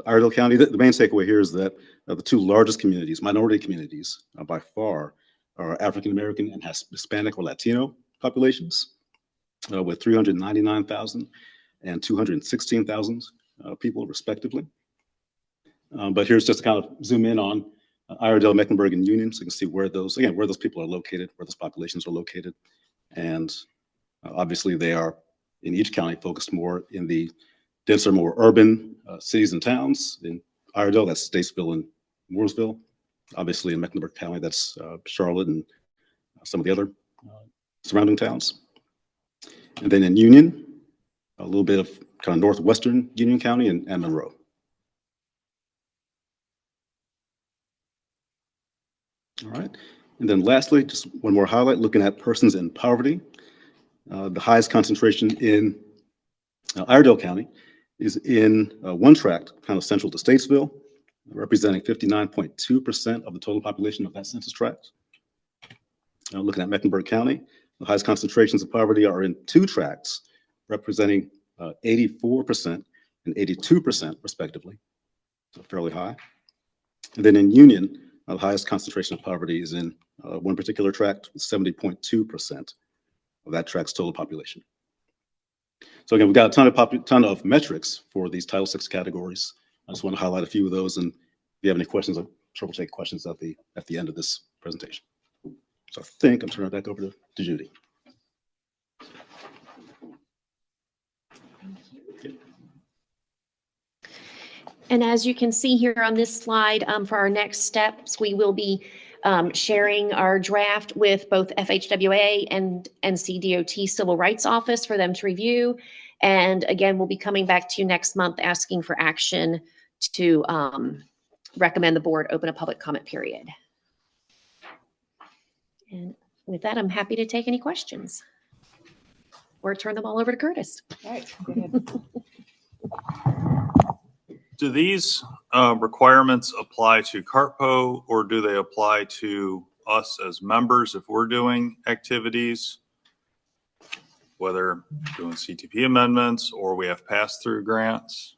S15: Iredell County, the main takeaway here is that the 2 largest communities, minority communities by far, are African-American and Hispanic or Latino populations, with 399,000 and 216,000 people respectively. But here's just to kind of zoom in on Iredell, Mecklenburg, and Union, so you can see where those people are located, where those populations are located. And obviously they are in each county focused more in the denser, more urban cities and towns. In Iredell, that's Statesville and Mooresville. Obviously in Mecklenburg County, that's Charlotte and some of the other surrounding towns. And then in Union, a little bit of kind of northwestern Union County and Monroe. All right. And then lastly, just one more highlight, looking at persons in poverty. The highest concentration in Iredell County is in 1 tract, kind of central to Statesville, representing 59.2% of the total population of that census tract. Looking at Mecklenburg County, the highest concentrations of poverty are in 2 tracts, representing 84% and 82% respectively, so fairly high. And then in Union, the highest concentration of poverty is in 1 particular tract, with 70.2% of that tract's total population. So again, we've got a ton of metrics for these Title VI categories. I just want to highlight a few of those, and if you have any questions, I'm sure we'll take questions at the end of this presentation. So I think I'm turning it back over to Judy.
S22: And as you can see here on this slide, for our next steps, we will be sharing our draft with both FHWA and NCDOT Civil Rights Office for them to review. And again, we'll be coming back to you next month asking for action to recommend the board open a public comment period. And with that, I'm happy to take any questions or turn them all over to Curtis.
S1: All right, go ahead.
S17: Do these requirements apply to CARPO, or do they apply to us as members if we're doing activities? Whether doing CTP amendments or we have pass-through grants?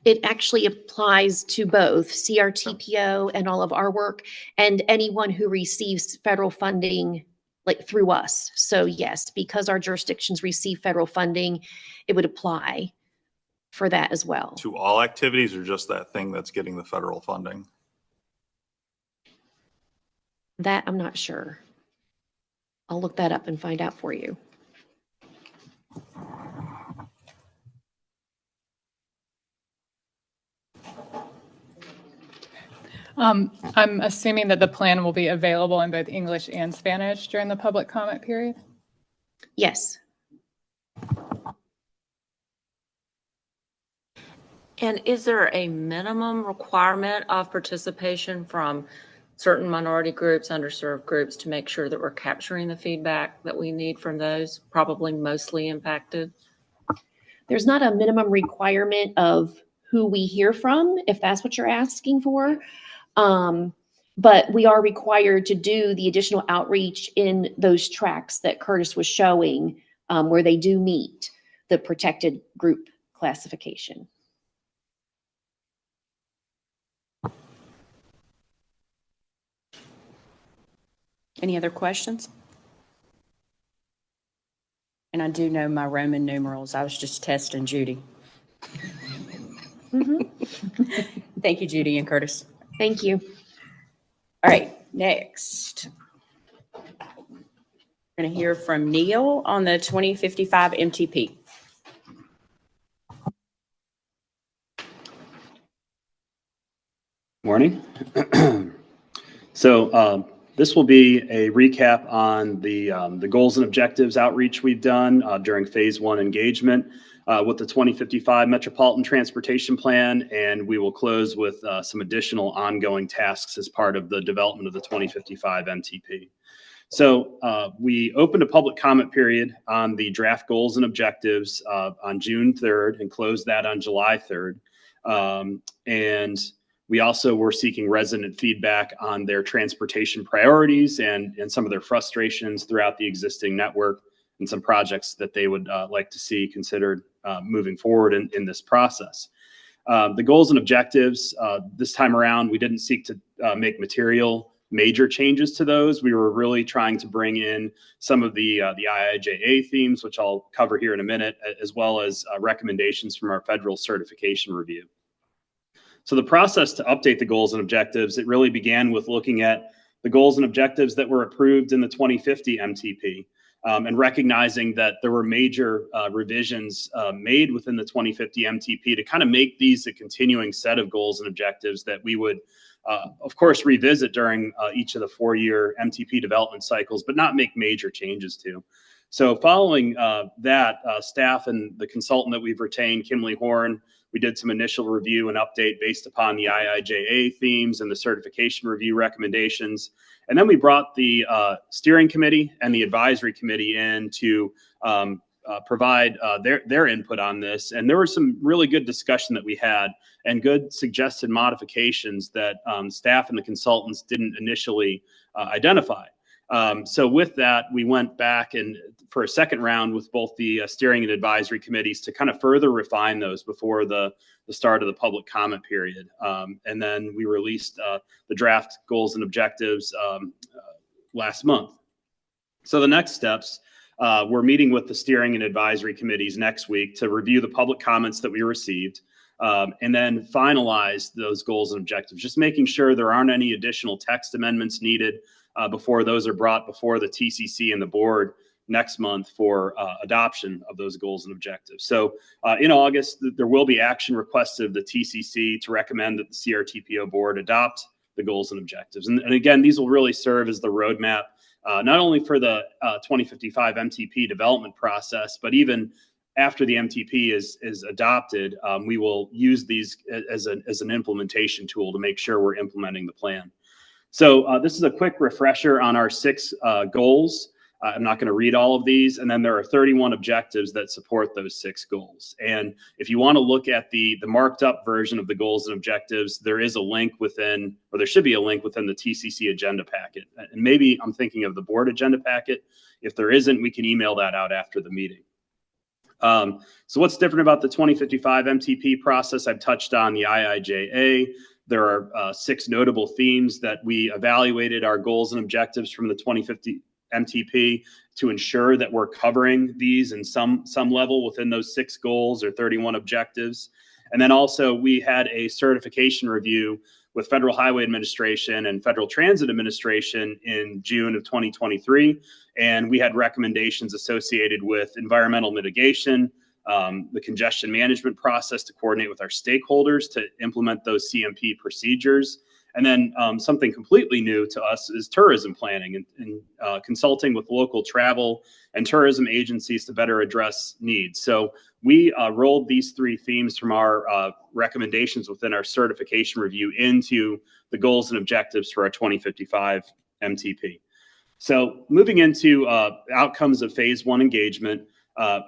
S22: It actually applies to both CRTPO and all of our work and anyone who receives federal funding like through us. So yes, because our jurisdictions receive federal funding, it would apply for that as well.
S17: To all activities, or just that thing that's getting the federal funding?
S22: That I'm not sure. I'll look that up and find out for you.
S18: I'm assuming that the plan will be available in both English and Spanish during the public comment period?
S22: Yes.
S23: And is there a minimum requirement of participation from certain minority groups, underserved groups, to make sure that we're capturing the feedback that we need from those probably mostly impacted?
S22: There's not a minimum requirement of who we hear from, if that's what you're asking for. But we are required to do the additional outreach in those tracks that Curtis was showing, where they do meet the protected group classification.
S1: Any other questions? And I do know my Roman numerals. I was just testing Judy. Thank you, Judy and Curtis.
S22: Thank you.
S1: All right, next. We're going to hear from Neil on the 2055 MTP.
S4: Morning. So this will be a recap on the goals and objectives outreach we've done during phase one engagement with the 2055 Metropolitan Transportation Plan, and we will close with some additional ongoing tasks as part of the development of the 2055 MTP. So we opened a public comment period on the draft goals and objectives on June 3rd and closed that on July 3rd. And we also were seeking resident feedback on their transportation priorities and some of their frustrations throughout the existing network and some projects that they would like to see considered moving forward in this process. The goals and objectives this time around, we didn't seek to make material major changes to those. We were really trying to bring in some of the IIJA themes, which I'll cover here in a minute, as well as recommendations from our federal certification review. So the process to update the goals and objectives, it really began with looking at the goals and objectives that were approved in the 2050 MTP and recognizing that there were major revisions made within the 2050 MTP to kind of make these a continuing set of goals and objectives that we would, of course, revisit during each of the 4-year MTP development cycles, but not make major changes to. So following that, staff and the consultant that we've retained, Kimley Horn, we did some initial review and update based upon the IIJA themes and the certification review recommendations. And then we brought the steering committee and the advisory committee in to provide their input on this. And there was some really good discussion that we had and good suggested modifications that staff and the consultants didn't initially identify. So with that, we went back and for a second round with both the steering and advisory committees to kind of further refine those before the start of the public comment period. And then we released the draft goals and objectives last month. So the next steps, we're meeting with the steering and advisory committees next week to review the public comments that we received and then finalize those goals and objectives, just making sure there aren't any additional text amendments needed before those are brought before the TCC and the board next month for adoption of those goals and objectives. So in August, there will be action requested of the TCC to recommend that the CRTPO board adopt the goals and objectives. And again, these will really serve as the roadmap, not only for the 2055 MTP development process, but even after the MTP is adopted, we will use these as an implementation tool to make sure we're implementing the plan. So this is a quick refresher on our 6 goals. I'm not going to read all of these. And then there are 31 objectives that support those 6 goals. And if you want to look at the marked up version of the goals and objectives, there is a link within, or there should be a link within the TCC agenda packet. And maybe I'm thinking of the board agenda packet. If there isn't, we can email that out after the meeting. So what's different about the 2055 MTP process? I've touched on the IIJA. There are 6 notable themes that we evaluated our goals and objectives from the 2050 MTP to ensure that we're covering these in some level within those 6 goals or 31 objectives. And then also we had a certification review with Federal Highway Administration and Federal Transit Administration in June of 2023. And we had recommendations associated with environmental mitigation, the congestion management process to coordinate with our stakeholders to implement those CMP procedures. And then something completely new to us is tourism planning and consulting with local travel and tourism agencies to better address needs. So we rolled these 3 themes from our recommendations within our certification review into the goals and objectives for our 2055 MTP. So moving into outcomes of phase 1 engagement,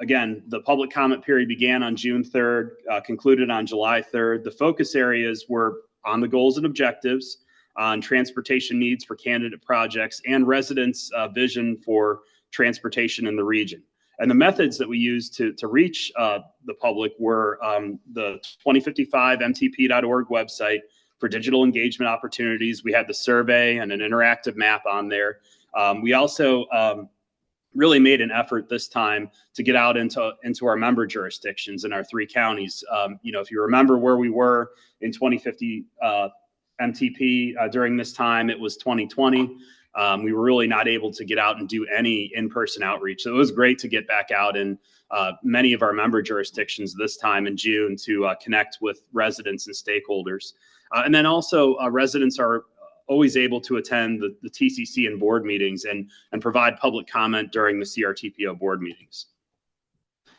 S4: again, the public comment period began on June 3rd, concluded on July 3rd. The focus areas were on the goals and objectives, on transportation needs for candidate projects, and residents' vision for transportation in the region. And the methods that we used to reach the public were the 2055mtp.org website for digital engagement opportunities. We had the survey and an interactive map on there. We also really made an effort this time to get out into our member jurisdictions in our 3 counties. If you remember where we were in 2050 MTP during this time, it was 2020. We were really not able to get out and do any in-person outreach. So it was great to get back out in many of our member jurisdictions this time in June to connect with residents and stakeholders. And then also residents are always able to attend the TCC and board meetings and provide public comment during the CRTPO board meetings.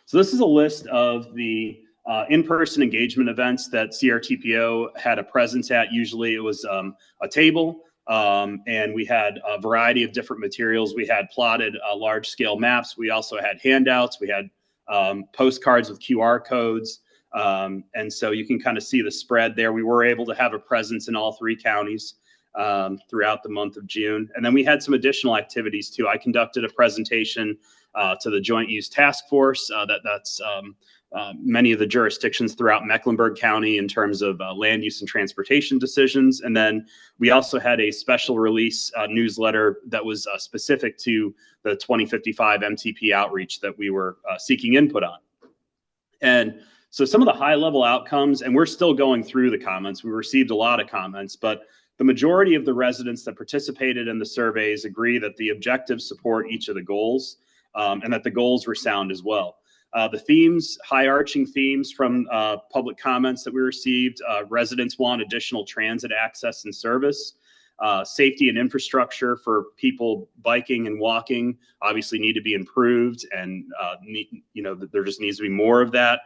S4: So this is a list of the in-person engagement events that CRTPO had a presence at. Usually it was a table, and we had a variety of different materials. We had plotted large-scale maps. We also had handouts. We had postcards with QR codes. And so you can kind of see the spread there. We were able to have a presence in all 3 counties throughout the month of June. And then we had some additional activities too. I conducted a presentation to the Joint Use Task Force that's many of the jurisdictions throughout Mecklenburg County in terms of land use and transportation decisions. And then we also had a special release newsletter that was specific to the 2055 MTP outreach that we were seeking input on. And so some of the high level outcomes, and we're still going through the comments, we received a lot of comments, but the majority of the residents that participated in the surveys agree that the objectives support each of the goals and that the goals were sound as well. The themes, high-arching themes from public comments that we received, residents want additional transit access and service. Safety and infrastructure for people biking and walking obviously need to be improved, and there just needs to be more of that.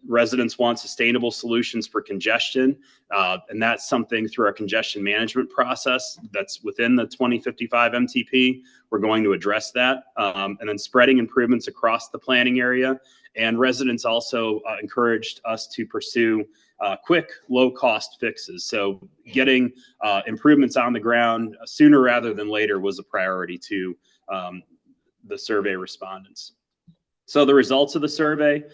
S4: Residents want sustainable solutions for congestion, and that's something through our congestion management process that's within the 2055 MTP. We're going to address that, and then spreading improvements across the planning area. And residents also encouraged us to pursue quick, low-cost fixes. So getting improvements on the ground sooner rather than later was a priority to the survey respondents. So the results of the survey,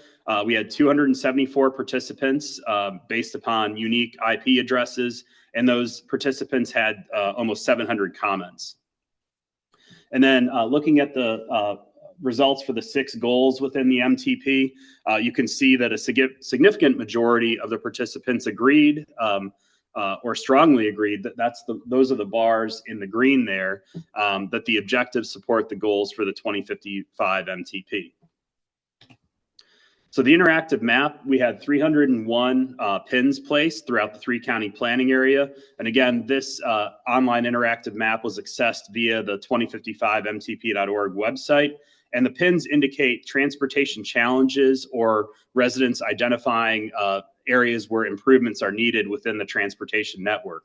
S4: we had 274 participants based upon unique IP addresses, and those participants had almost 700 comments. And then looking at the results for the 6 goals within the MTP, you can see that a significant majority of the participants agreed or strongly agreed that those are the bars in the green there, that the objectives support the goals for the 2055 MTP. So the interactive map, we had 301 pins placed throughout the 3-county planning area. And again, this online interactive map was accessed via the 2055mtp.org website. And the pins indicate transportation challenges or residents identifying areas where improvements are needed within the transportation network.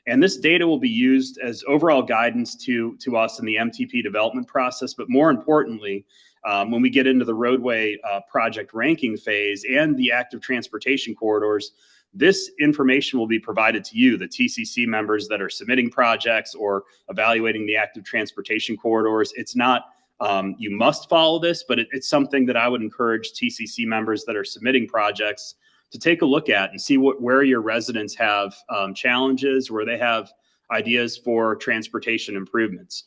S4: And this data will be used as overall guidance to us in the MTP development process, but more importantly, when we get into the roadway project ranking phase and the active transportation corridors, this information will be provided to you, the TCC members that are submitting projects or evaluating the active transportation corridors. It's not you must follow this, but it's something that I would encourage TCC members that are submitting projects to take a look at and see where your residents have challenges, where they have ideas for transportation improvements.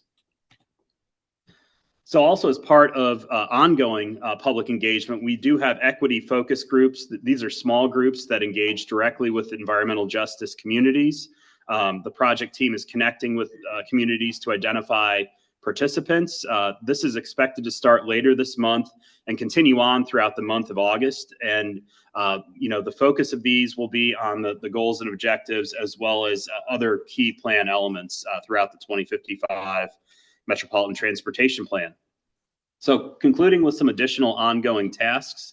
S4: So also as part of ongoing public engagement, we do have equity focus groups. These are small groups that engage directly with environmental justice communities. The project team is connecting with communities to identify participants. This is expected to start later this month and continue on throughout the month of August. And the focus of these will be on the goals and objectives, as well as other key plan elements throughout the 2055 Metropolitan Transportation Plan. So concluding with some additional ongoing tasks,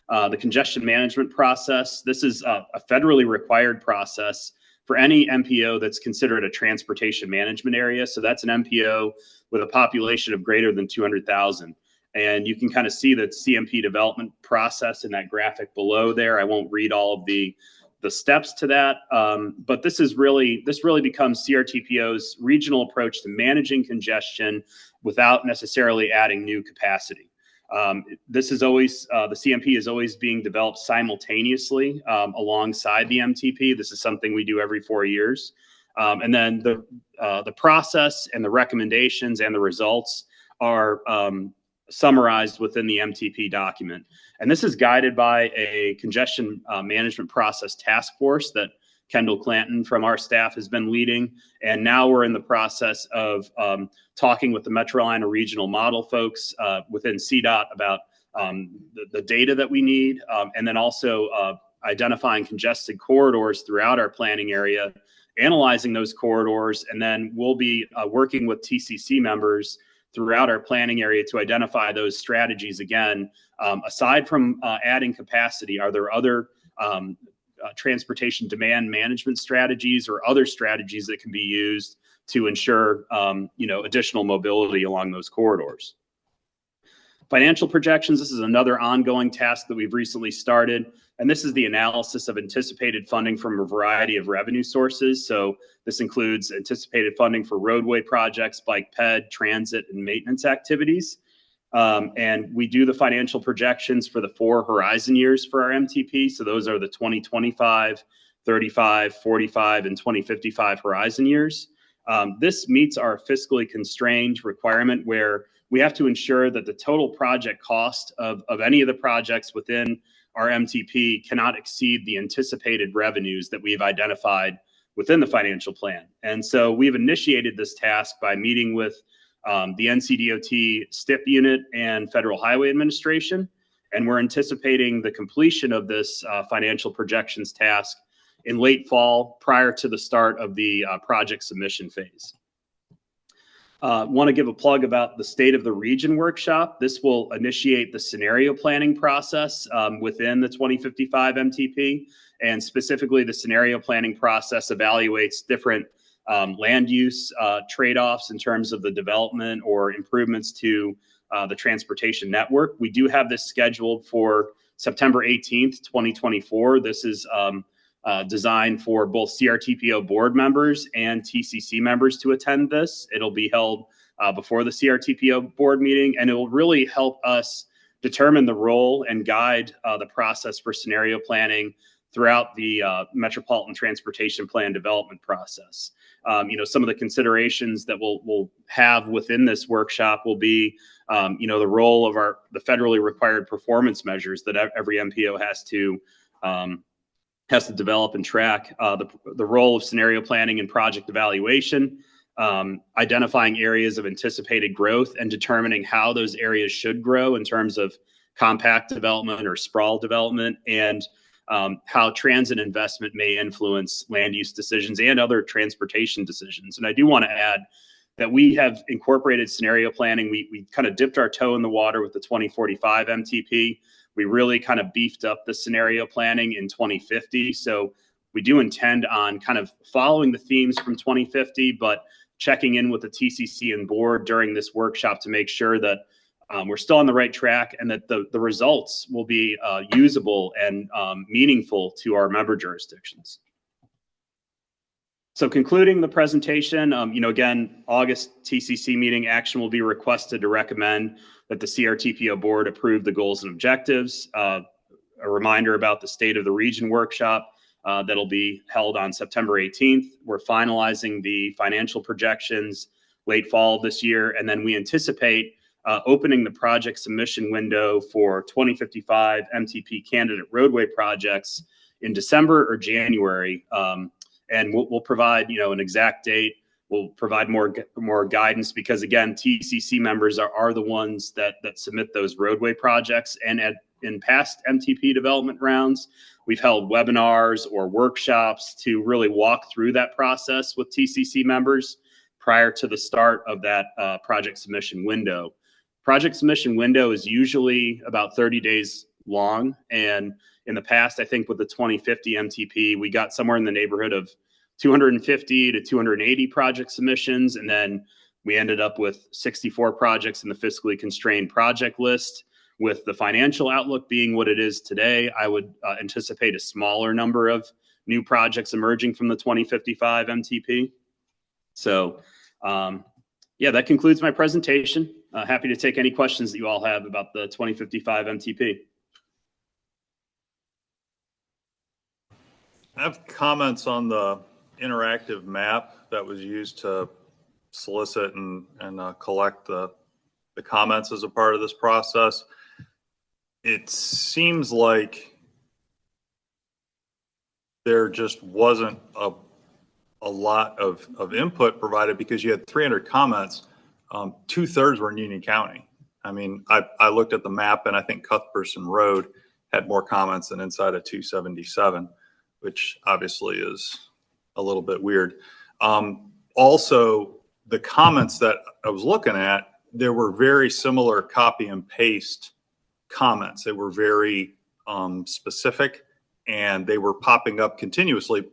S4: the congestion management process. This is a federally required process for any MPO that's considered a transportation management area. So that's an MPO with a population of greater than 200,000. And you can kind of see the CMP development process in that graphic below there. I won't read all of the steps to that, but this really becomes CRTPO's regional approach to managing congestion without necessarily adding new capacity. This is always, the CMP is always being developed simultaneously alongside the MTP. This is something we do every 4 years. And then the process and the recommendations and the results are summarized within the MTP document. And this is guided by a congestion management process task force that Kendall Clanton from our staff has been leading. And now we're in the process of talking with the Metrolina regional model folks within CDOT about the data that we need, and then also identifying congested corridors throughout our planning area, analyzing those corridors, and then we'll be working with TCC members throughout our planning area to identify those strategies. Again, aside from adding capacity, are there other transportation demand management strategies or other strategies that can be used to ensure additional mobility along those corridors? Financial projections, this is another ongoing task that we've recently started, and this is the analysis of anticipated funding from a variety of revenue sources. So this includes anticipated funding for roadway projects, bike ped, transit, and maintenance activities. And we do the financial projections for the 4 horizon years for our MTP. So those are the 2025, 35, 45, and 2055 horizon years. This meets our fiscally constrained requirement where we have to ensure that the total project cost of any of the projects within our MTP cannot exceed the anticipated revenues that we've identified within the financial plan. And so we've initiated this task by meeting with the NCDOT STIP unit and Federal Highway Administration. And we're anticipating the completion of this financial projections task in late fall prior to the start of the project submission phase. Want to give a plug about the State of the Region workshop. This will initiate the scenario planning process within the 2055 MTP. And specifically, the scenario planning process evaluates different land use trade-offs in terms of the development or improvements to the transportation network. We do have this scheduled for September 18th, 2024. This is designed for both CRTPO board members and TCC members to attend this. It'll be held before the CRTPO board meeting, and it will really help us determine the role and guide the process for scenario planning throughout the Metropolitan Transportation Plan development process. Some of the considerations that we'll have within this workshop will be, the role of the federally required performance measures that every MPO has to has to develop and track the role of scenario planning and project evaluation, identifying areas of anticipated growth and determining how those areas should grow in terms of compact development or sprawl development, and how transit investment may influence land use decisions and other transportation decisions. And I do want to add that we have incorporated scenario planning. We kind of dipped our toe in the water with the 2045 MTP. We really kind of beefed up the scenario planning in 2050. So we do intend on kind of following the themes from 2050, but checking in with the TCC and board during this workshop to make sure that we're still on the right track and that the results will be usable and meaningful to our member jurisdictions. So concluding the presentation, again, August TCC meeting action will be requested to recommend that the CRTPO board approve the goals and objectives. A reminder about the State of the Region workshop that'll be held on September 18th. We're finalizing the financial projections late fall of this year, and then we anticipate opening the project submission window for 2055 MTP candidate roadway projects in December or January. And we'll provide, an exact date. We'll provide more guidance because, again, TCC members are the ones that submit those roadway projects. And in past MTP development rounds, we've held webinars or workshops to really walk through that process with TCC members prior to the start of that project submission window. Project submission window is usually about 30 days long. And in the past, I think with the 2050 MTP, we got somewhere in the neighborhood of 250 to 280 project submissions. And then we ended up with 64 projects in the fiscally constrained project list. With the financial outlook being what it is today, I would anticipate a smaller number of new projects emerging from the 2055 MTP. So, that concludes my presentation. Happy to take any questions that you all have about the 2055 MTP.
S17: I have comments on the interactive map that was used to solicit and collect the comments as a part of this process. It seems like there just wasn't a lot of input provided because you had 300 comments. 2/3 were in Union County. I mean, I looked at the map and I think Cuthbertson Road had more comments than inside of 277, which obviously is a little bit weird. Also, the comments that I was looking at, there were very similar copy and paste comments. They were very specific and they were popping up continuously,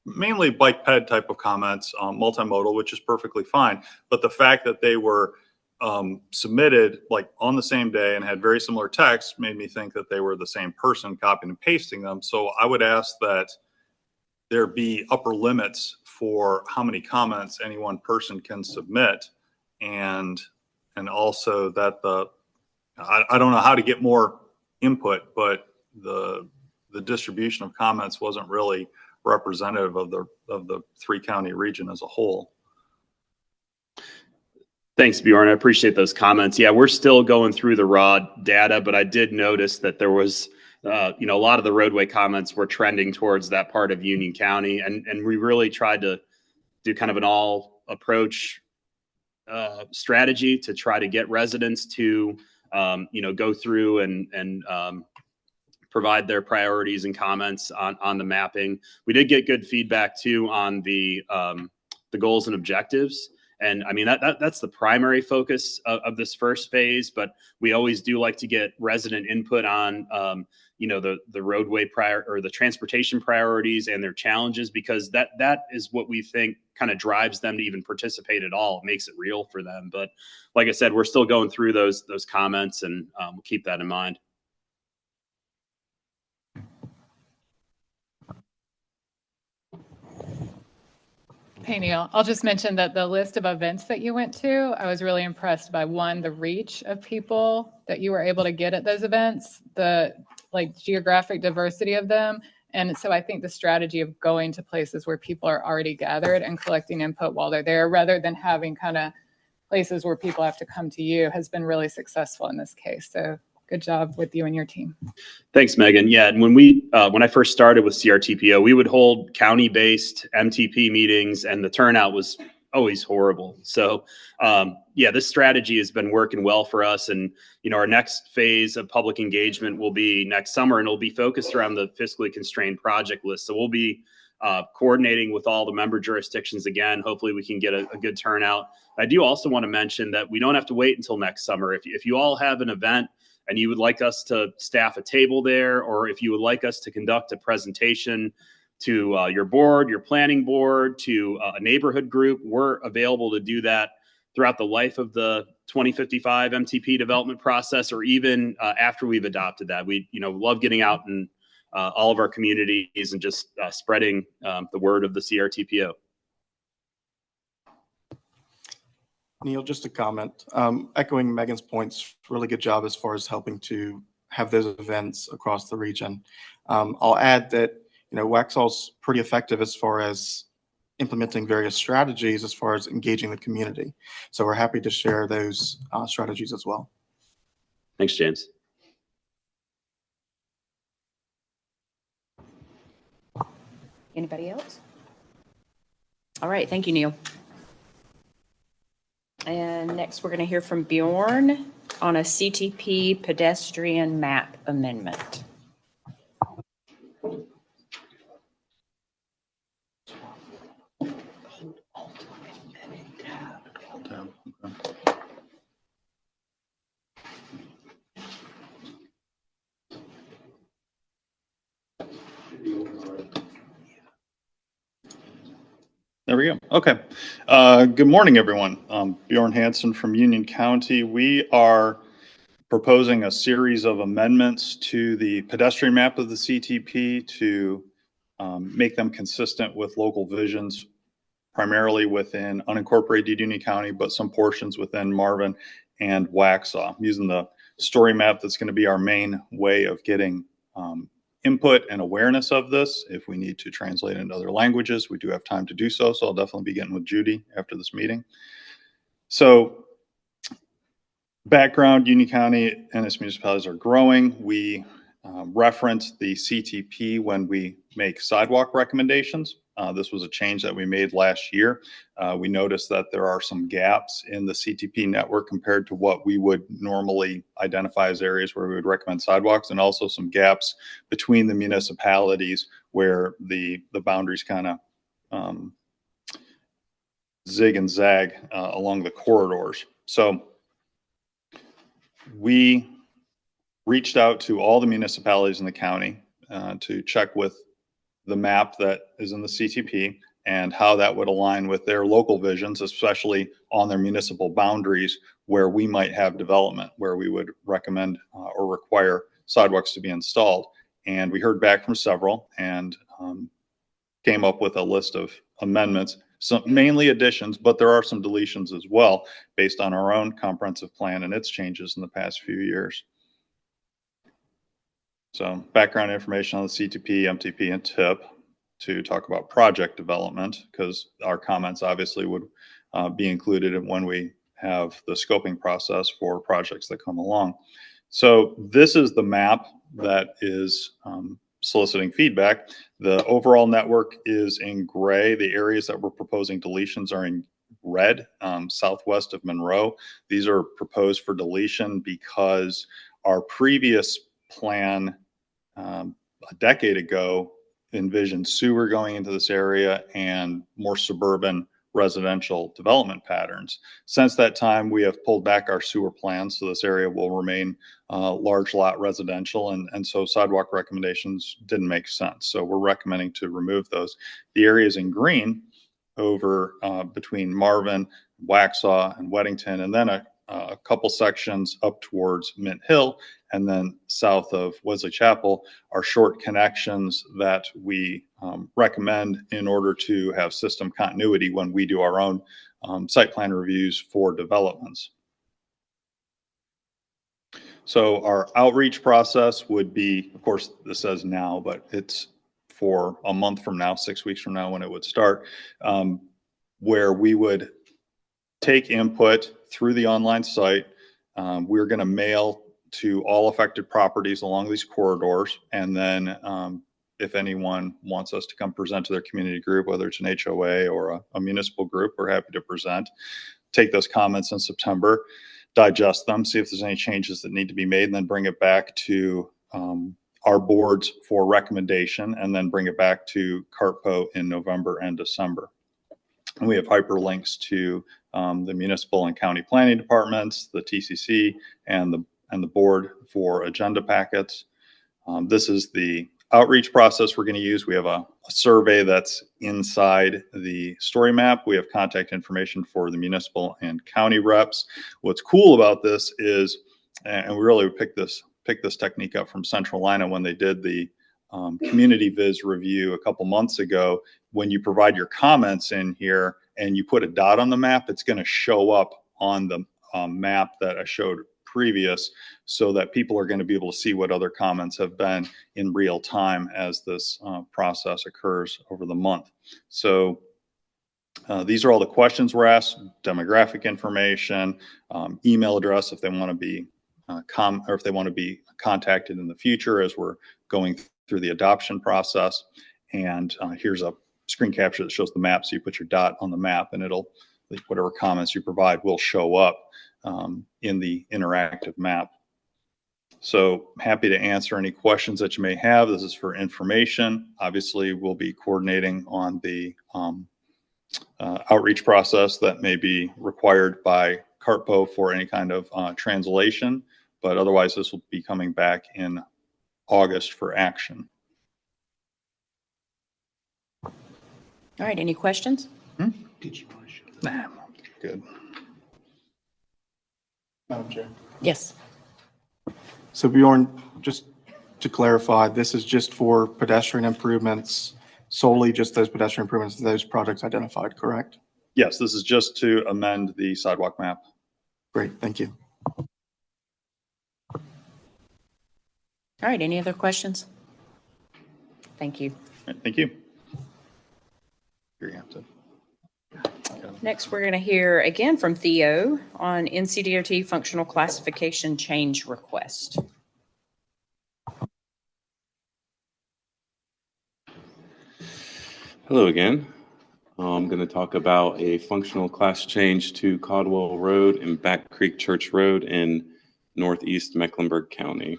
S17: mainly bike ped type of comments, multimodal, which is perfectly fine. But the fact that they were submitted like on the same day and had very similar text made me think that they were the same person copying and pasting them. So I would ask that there be upper limits for how many comments any one person can submit, and also that I don't know how to get more input, but the distribution of comments wasn't really representative of the 3-county region as a whole.
S4: Thanks, Bjorn. I appreciate those comments. Yeah, we're still going through the raw data, but I did notice that there was a lot of the roadway comments were trending towards that part of Union County. And we really tried to do kind of an all approach strategy to try to get residents to, go through and provide their priorities and comments on the mapping. We did get good feedback too on the goals and objectives. And I mean, that's the primary focus of this first phase, but we always do like to get resident input on, the roadway or the transportation priorities and their challenges, because that is what we think kind of drives them to even participate at all. It makes it real for them. But like I said, we're still going through those comments, and we'll keep that in mind.
S18: Hey, Neil, I'll just mention that the list of events that you went to, I was really impressed by, one, the reach of people that you were able to get at those events, the geographic diversity of them. And so I think the strategy of going to places where people are already gathered and collecting input while they're there, rather than having kind of places where people have to come to you, has been really successful in this case. So Good job with you and your team.
S4: Thanks, Megan. Yeah, and when I first started with CRTPO, we would hold county-based MTP meetings, and the turnout was always horrible. So, yeah, this strategy has been working well for us. And our next phase of public engagement will be next summer, and it'll be focused around the fiscally constrained project list. So we'll be coordinating with all the member jurisdictions again. Hopefully, we can get a good turnout. I do also want to mention that we don't have to wait until next summer. If you all have an event and you would like us to staff a table there, or if you would like us to conduct a presentation to your board, your planning board, to a neighborhood group, we're available to do that throughout the life of the 2055 MTP development process, or even after we've adopted that. We love getting out in all of our communities and just spreading the word of the CRTPO.
S11: Neil, just a comment. Echoing Megan's points, really good job as far as helping to have those events across the region. I'll add that, Waxall's pretty effective as far as implementing various strategies as far as engaging the community. So we're happy to share those strategies as well.
S4: Thanks, James.
S1: Anybody else? All right, thank you, Neil. And next, we're going to hear from Bjorn on a CTP pedestrian map amendment.
S17: There we go. Okay. Good morning, everyone. Bjorn Hansen from Union County. We are proposing a series of amendments to the pedestrian map of the CTP to make them consistent with local visions, primarily within unincorporated Union County, but some portions within Marvin and Waxhaw. I'm using the story map that's going to be our main way of getting input and awareness of this. If we need to translate into other languages, we do have time to do so. So I'll definitely be getting with Judy after this meeting. So background, Union County and its municipalities are growing. We reference the CTP when we make sidewalk recommendations. This was a change that we made last year. We noticed that there are some gaps in the CTP network compared to what we would normally identify as areas where we would recommend sidewalks, and also some gaps between the municipalities where the boundaries kind of zig and zag along the corridors. So we reached out to all the municipalities in the county to check with the map that is in the CTP and how that would align with their local visions, especially on their municipal boundaries where we might have development, where we would recommend or require sidewalks to be installed. And we heard back from several and came up with a list of amendments, some mainly additions, but there are some deletions as well based on our own comprehensive plan and its changes in the past few years. So background information on the CTP, MTP, and TIP to talk about project development, because our comments obviously would be included in when we have the scoping process for projects that come along. So this is the map that is soliciting feedback. The overall network is in gray. The areas that we're proposing deletions are in red, southwest of Monroe. These are proposed for deletion because our previous plan a decade ago envisioned sewer going into this area and more suburban residential development patterns. Since that time, we have pulled back our sewer plans, so this area will remain large lot residential, and so sidewalk recommendations didn't make sense. So we're recommending to remove those. The areas in green over between Marvin, Waxhaw, and Weddington, and then a couple sections up towards Mint Hill, and then south of Wesley Chapel are short connections that we recommend in order to have system continuity when we do our own site plan reviews for developments. So our outreach process would be, of course, this says now, but it's for a month from now, 6 weeks from now when it would start, where we would take input through the online site. We're going to mail to all affected properties along these corridors. And then if anyone wants us to come present to their community group, whether it's an HOA or a municipal group, we're happy to present. Take those comments in September, digest them, see if there's any changes that need to be made, and then bring it back to our boards for recommendation, and then bring it back to CARPO in November and December. And we have hyperlinks to the municipal and county planning departments, the TCC, and the board for agenda packets. This is the outreach process we're going to use. We have a survey that's inside the story map. We have contact information for the municipal and county reps. What's cool about this is, and we really picked this technique up from Central Lina when they did the community viz review a couple months ago. When you provide your comments in here and you put a dot on the map, it's going to show up on the map that I showed previous, so that people are going to be able to see what other comments have been in real time as this process occurs over the month. So these are all the questions we're asked: demographic information, email address if they want to be or if they want to be contacted in the future as we're going through the adoption process. And here's a screen capture that shows the map. So you put your dot on the map, and it'll, whatever comments you provide will show up in the interactive map. So happy to answer any questions that you may have. This is for information. Obviously, we'll be coordinating on the outreach process that may be required by CARPO for any kind of translation, but otherwise this will be coming back in August for action.
S1: All right, any questions?
S11: Did you want to show
S17: Nah, good.
S11: Madam Chair.
S1: Yes.
S11: So Bjorn, just to clarify, this is just for pedestrian improvements, solely just those pedestrian improvements, those projects identified, correct?
S17: Yes, this is just to amend the sidewalk map.
S11: Great, thank you.
S1: All right, any other questions? Thank you.
S17: Thank you. You're going to have to.
S1: Next, we're going to hear again from Theo on NCDOT functional classification change request.
S12: Hello again. I'm going to talk about a functional class change to Caldwell Road and Back Creek Church Road in northeast Mecklenburg County.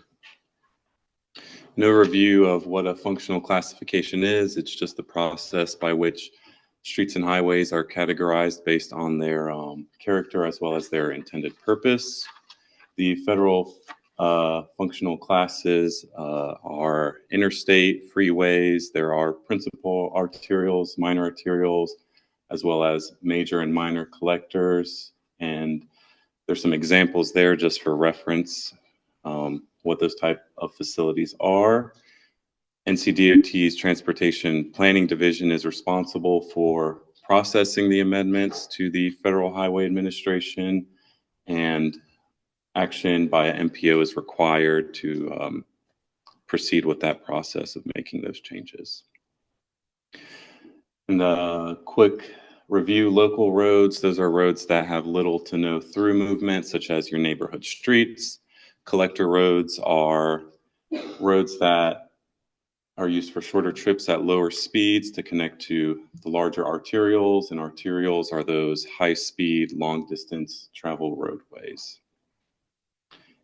S12: No review of what a functional classification is. It's just the process by which streets and highways are categorized based on their character as well as their intended purpose. The federal functional classes are interstate, freeways. There are principal arterials, minor arterials, as well as major and minor collectors. And there's some examples there just for reference, what those type of facilities are. NCDOT's Transportation Planning Division is responsible for processing the amendments to the Federal Highway Administration, and action by an MPO is required to proceed with that process of making those changes. And a quick review: local roads, those are roads that have little to no through movement, such as your neighborhood streets. Collector roads are roads that are used for shorter trips at lower speeds to connect to the larger arterials, and arterials are those high-speed, long-distance travel roadways.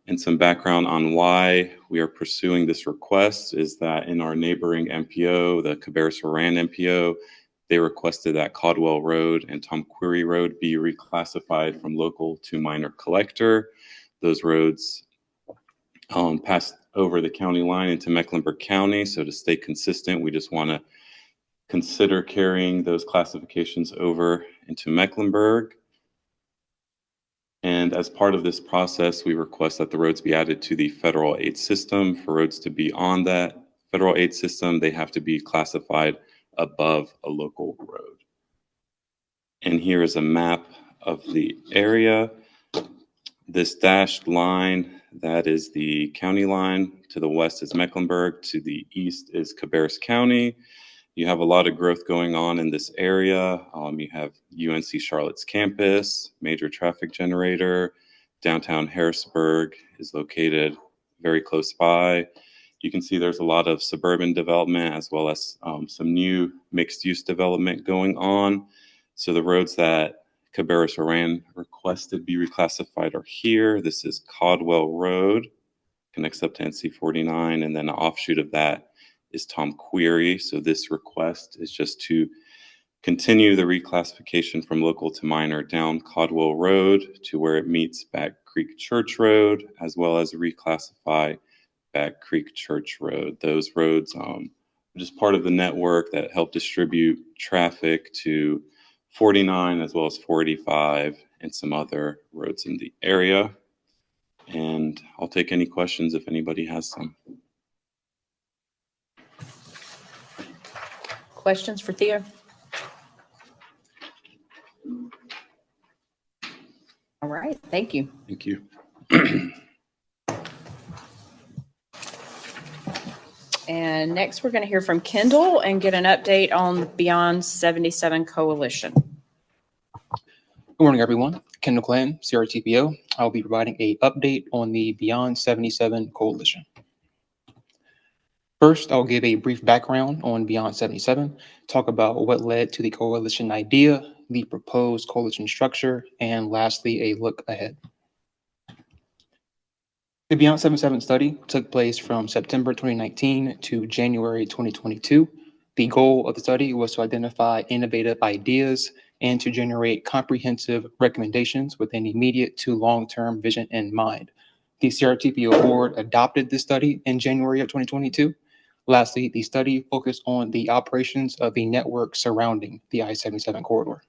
S12: And some background on why we are pursuing this request is that in our neighboring MPO, the Cabarrus-Moran MPO, they requested that Caldwell Road and Tom Query Road be reclassified from local to minor collector. Those roads passed over the county line into Mecklenburg County. So to stay consistent, we just want to consider carrying those classifications over into Mecklenburg. And as part of this process, we request that the roads be added to the federal aid system. For roads to be on that federal aid system, they have to be classified above a local road. And here is a map of the area. This dashed line, that is the county line. To the west is Mecklenburg. To the east is Cabarrus County. You have a lot of growth going on in this area. You have UNC Charlotte's campus, major traffic generator. Downtown Harrisburg is located very close by. You can see there's a lot of suburban development as well as some new mixed-use development going on. So the roads that Cabarrus Oran requested be reclassified are here. This is Caldwell Road, connects up to NC 49, and then an offshoot of that is Tom Query. So this request is just to continue the reclassification from local to minor down Caldwell Road to where it meets Back Creek Church Road, as well as reclassify Back Creek Church Road. Those roads are just part of the network that help distribute traffic to 49 as well as 45 and some other roads in the area. And I'll take any questions if anybody has some.
S1: Questions for Theo? All right, thank you.
S12: Thank you.
S1: And next, we're going to hear from Kendall and get an update on the Beyond 77 Coalition.
S6: Good morning, everyone. Kendall Clan, CRTPO. I'll be providing an update on the Beyond 77 Coalition. First, I'll give a brief background on Beyond 77, talk about what led to the coalition idea, the proposed coalition structure, and lastly, a look ahead. The Beyond 77 study took place from September 2019 to January 2022. The goal of the study was to identify innovative ideas and to generate comprehensive recommendations with an immediate to long-term vision in mind. The CRTPO board adopted this study in January of 2022. Lastly, the study focused on the operations of the network surrounding the I-77 corridor.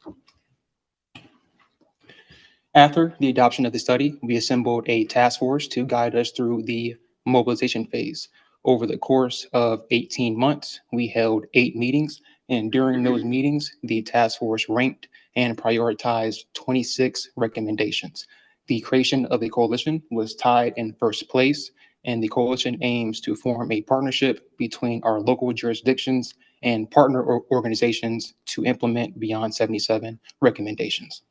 S6: After the adoption of the study, we assembled a task force to guide us through the mobilization phase. Over the course of 18 months, we held 8 meetings, and during those meetings, the task force ranked and prioritized 26 recommendations. The creation of the coalition was tied in first place, and the coalition aims to form a partnership between our local jurisdictions and partner organizations to implement Beyond 77 recommendations.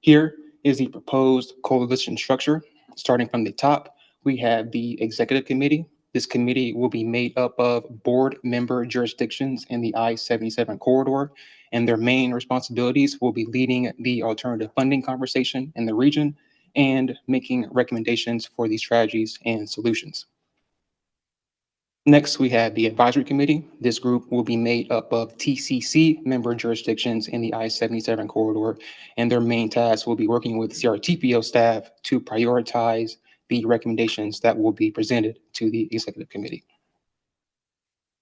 S6: Here is the proposed coalition structure. Starting from the top, we have the executive committee. This committee will be made up of board member jurisdictions in the I-77 corridor, and their main responsibilities will be leading the alternative funding conversation in the region and making recommendations for these strategies and solutions. Next, we have the advisory committee. This group will be made up of TCC member jurisdictions in the I-77 corridor, and their main task will be working with CRTPO staff to prioritize the recommendations that will be presented to the executive committee.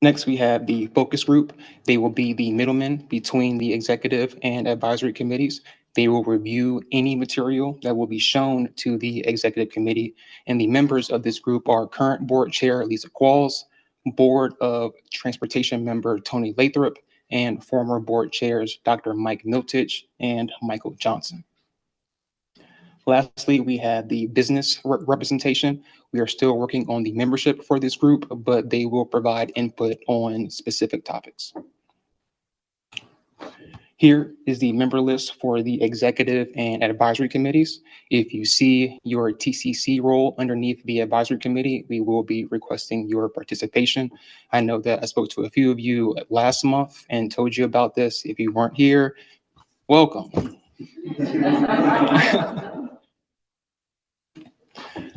S6: Next, we have the focus group. They will be the middlemen between the executive and advisory committees. They will review any material that will be shown to the executive committee, and the members of this group are current board chair Lisa Qualls, Board of Transportation member Tony Lathrop, and former board chairs Dr. Mike Miltich and Michael Johnson. Lastly, we have the business representation. We are still working on the membership for this group, but they will provide input on specific topics. Here is the member list for the executive and advisory committees. If you see your TCC role underneath the advisory committee, we will be requesting your participation. I know that I spoke to a few of you last month and told you about this. If you weren't here, welcome.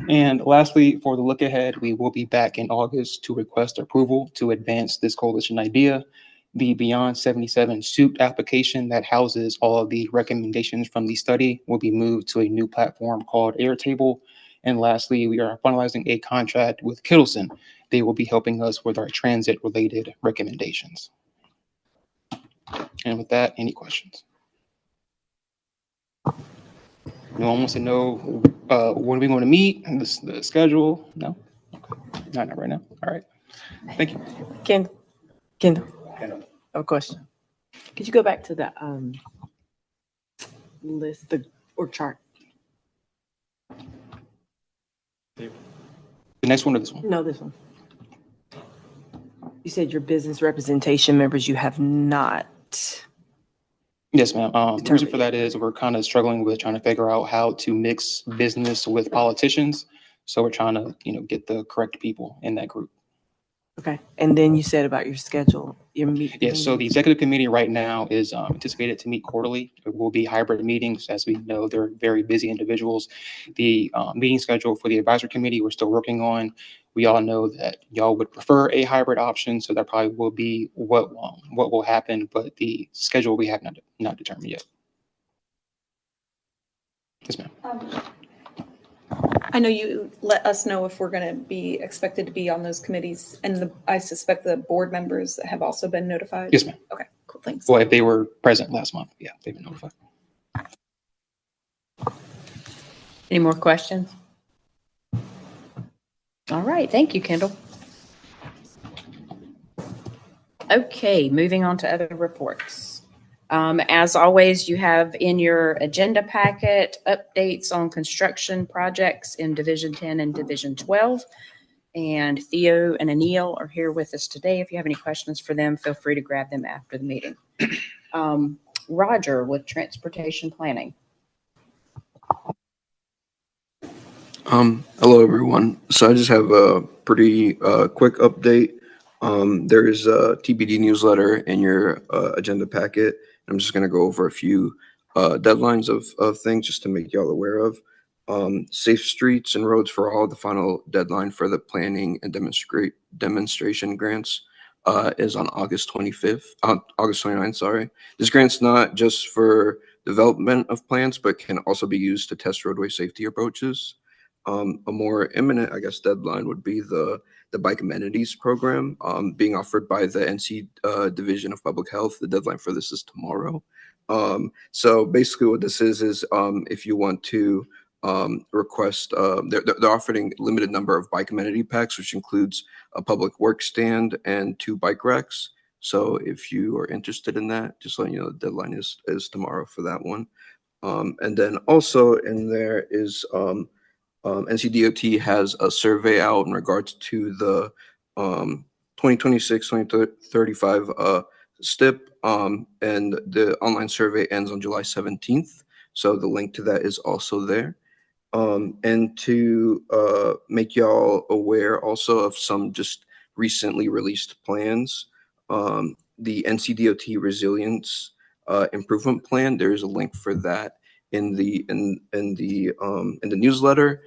S6: And lastly, for the look ahead, we will be back in August to request approval to advance this coalition idea. The Beyond 77 suit application that houses all of the recommendations from the study will be moved to a new platform called Airtable. And lastly, we are finalizing a contract with Kittleson. They will be helping us with our transit-related recommendations. And with that, any questions? No one wants to know when are we going to meet, the schedule? No? Okay. Not right now. All right. Thank you.
S16: Kendall, I have a question. Could you go back to the list or chart?
S6: The next one or this one?
S16: No, this one. You said your business representation members, you have not.
S6: Yes, ma'am. The reason for that is we're kind of struggling with trying to figure out how to mix business with politicians. So we're trying to, get the correct people in that group.
S16: Okay. And then you said about your schedule, your meeting.
S6: Yes, so the executive committee right now is anticipated to meet quarterly. It will be hybrid meetings. As we know, they're very busy individuals. The meeting schedule for the advisory committee, we're still working on. We all know that y'all would prefer a hybrid option, so that probably will be what will happen, but the schedule we have not determined yet. Yes, ma'am.
S2: I know you let us know if we're going to be expected to be on those committees, and I suspect the board members have also been notified.
S6: Yes, ma'am.
S2: Okay, cool, thanks.
S6: Well, if they were present last month, yeah, they've been notified.
S1: Any more questions? All right, thank you, Kendall. Okay, moving on to other reports. As always, you have in your agenda packet updates on construction projects in Division 10 and Division 12. And Theo and Anil are here with us today. If you have any questions for them, feel free to grab them after the meeting. Roger with Transportation Planning.
S8: Hello, everyone. So I just have a pretty quick update. There is a TBD newsletter in your agenda packet. I'm just going to go over a few deadlines of things just to make y'all aware of. Safe Streets and Roads for All, the final deadline for the planning and demonstration grants is on August 29th, sorry. This grant's not just for development of plans, but can also be used to test roadway safety approaches. A more imminent, I guess, deadline would be the bike amenities program being offered by the NC Division of Public Health. The deadline for this is tomorrow. So basically what this is if you want to request, they're offering a limited number of bike amenity packs, which includes a public work stand and 2 bike racks. So if you are interested in that, just letting you know the deadline is tomorrow for that one. And then also in there is NCDOT has a survey out in regards to the 2026-2035 STIP, and the online survey ends on July 17th. So the link to that is also there. And to make y'all aware also of some just recently released plans, the NCDOT Resilience Improvement Plan, there is a link for that in the newsletter,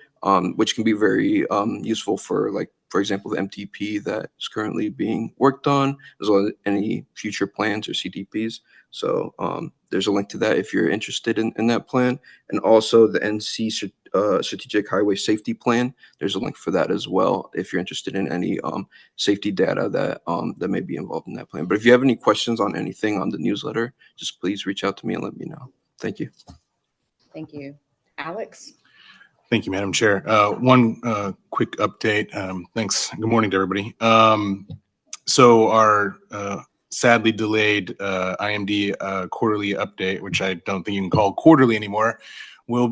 S8: which can be very useful for, like, for example, the MTP that is currently being worked on, as well as any future plans or CDPs. So there's a link to that if you're interested in that plan. And also the NC Strategic Highway Safety Plan, there's a link for that as well if you're interested in any safety data that may be involved in that plan. But if you have any questions on anything on the newsletter, just please reach out to me and let me know. Thank you.
S1: Thank you. Alex?
S5: Thank you, Madam Chair. One quick update. Thanks. Good morning to everybody. So our sadly delayed IMD quarterly update, which I don't think you can call quarterly anymore,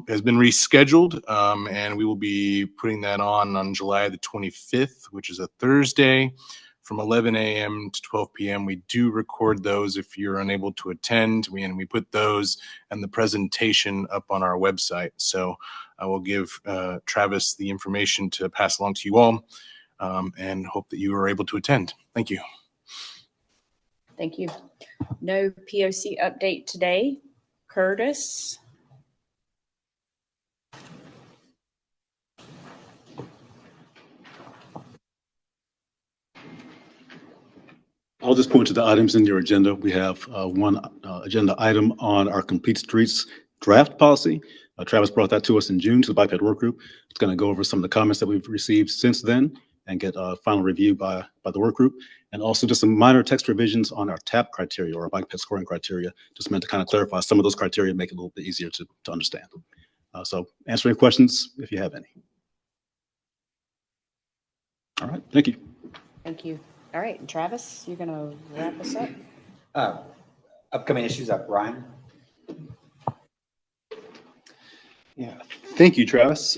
S5: has been rescheduled, and we will be putting that on July the 25th, which is a Thursday, from 11 a.m. to 12 p.m. We do record those if you're unable to attend, and we put those and the presentation up on our website. So I will give Travis the information to pass along to you all, and hope that you are able to attend. Thank you.
S1: Thank you. No POC update today. Curtis?
S15: I'll just point to the items in your agenda. We have one agenda item on our Complete Streets draft policy. Travis brought that to us in June to the Bike Ped Work Group. It's going to go over some of the comments that we've received since then and get a final review by the work group. And also just some minor text revisions on our TAP criteria, or our Bike Ped scoring criteria, just meant to kind of clarify some of those criteria, make it a little bit easier to understand. So answer any questions if you have any. All right, thank you.
S1: Thank you. All right, and Travis, you're going to wrap us up?
S21: Upcoming issues up, Ryan.
S4: Yeah, thank you, Travis.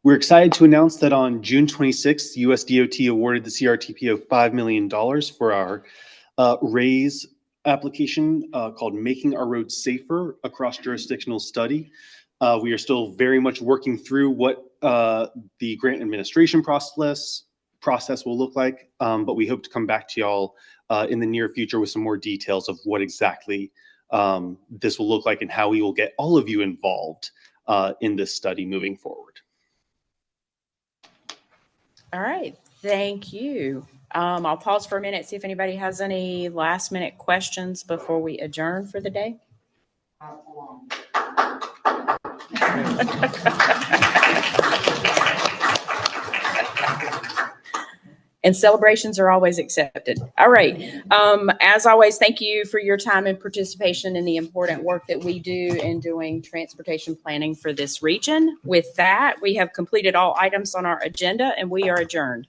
S4: We're excited to announce that on June 26th, USDOT awarded the CRTPO $5 million for our
S3: application called Making Our Roads Safer, a cross-jurisdictional study. We are still very much working through what the grant administration process will look like, but we hope to come back to y'all in the near future with some more details of what exactly this will look like and how we will get all of you involved in this study moving forward.
S1: All right, thank you. I'll pause for a minute, see if anybody has any last minute questions before we adjourn for the day. And celebrations are always accepted. All right. As always, thank you for your time and participation in the important work that we do in doing transportation planning for this region. With that, we have completed all items on our agenda and we are adjourned.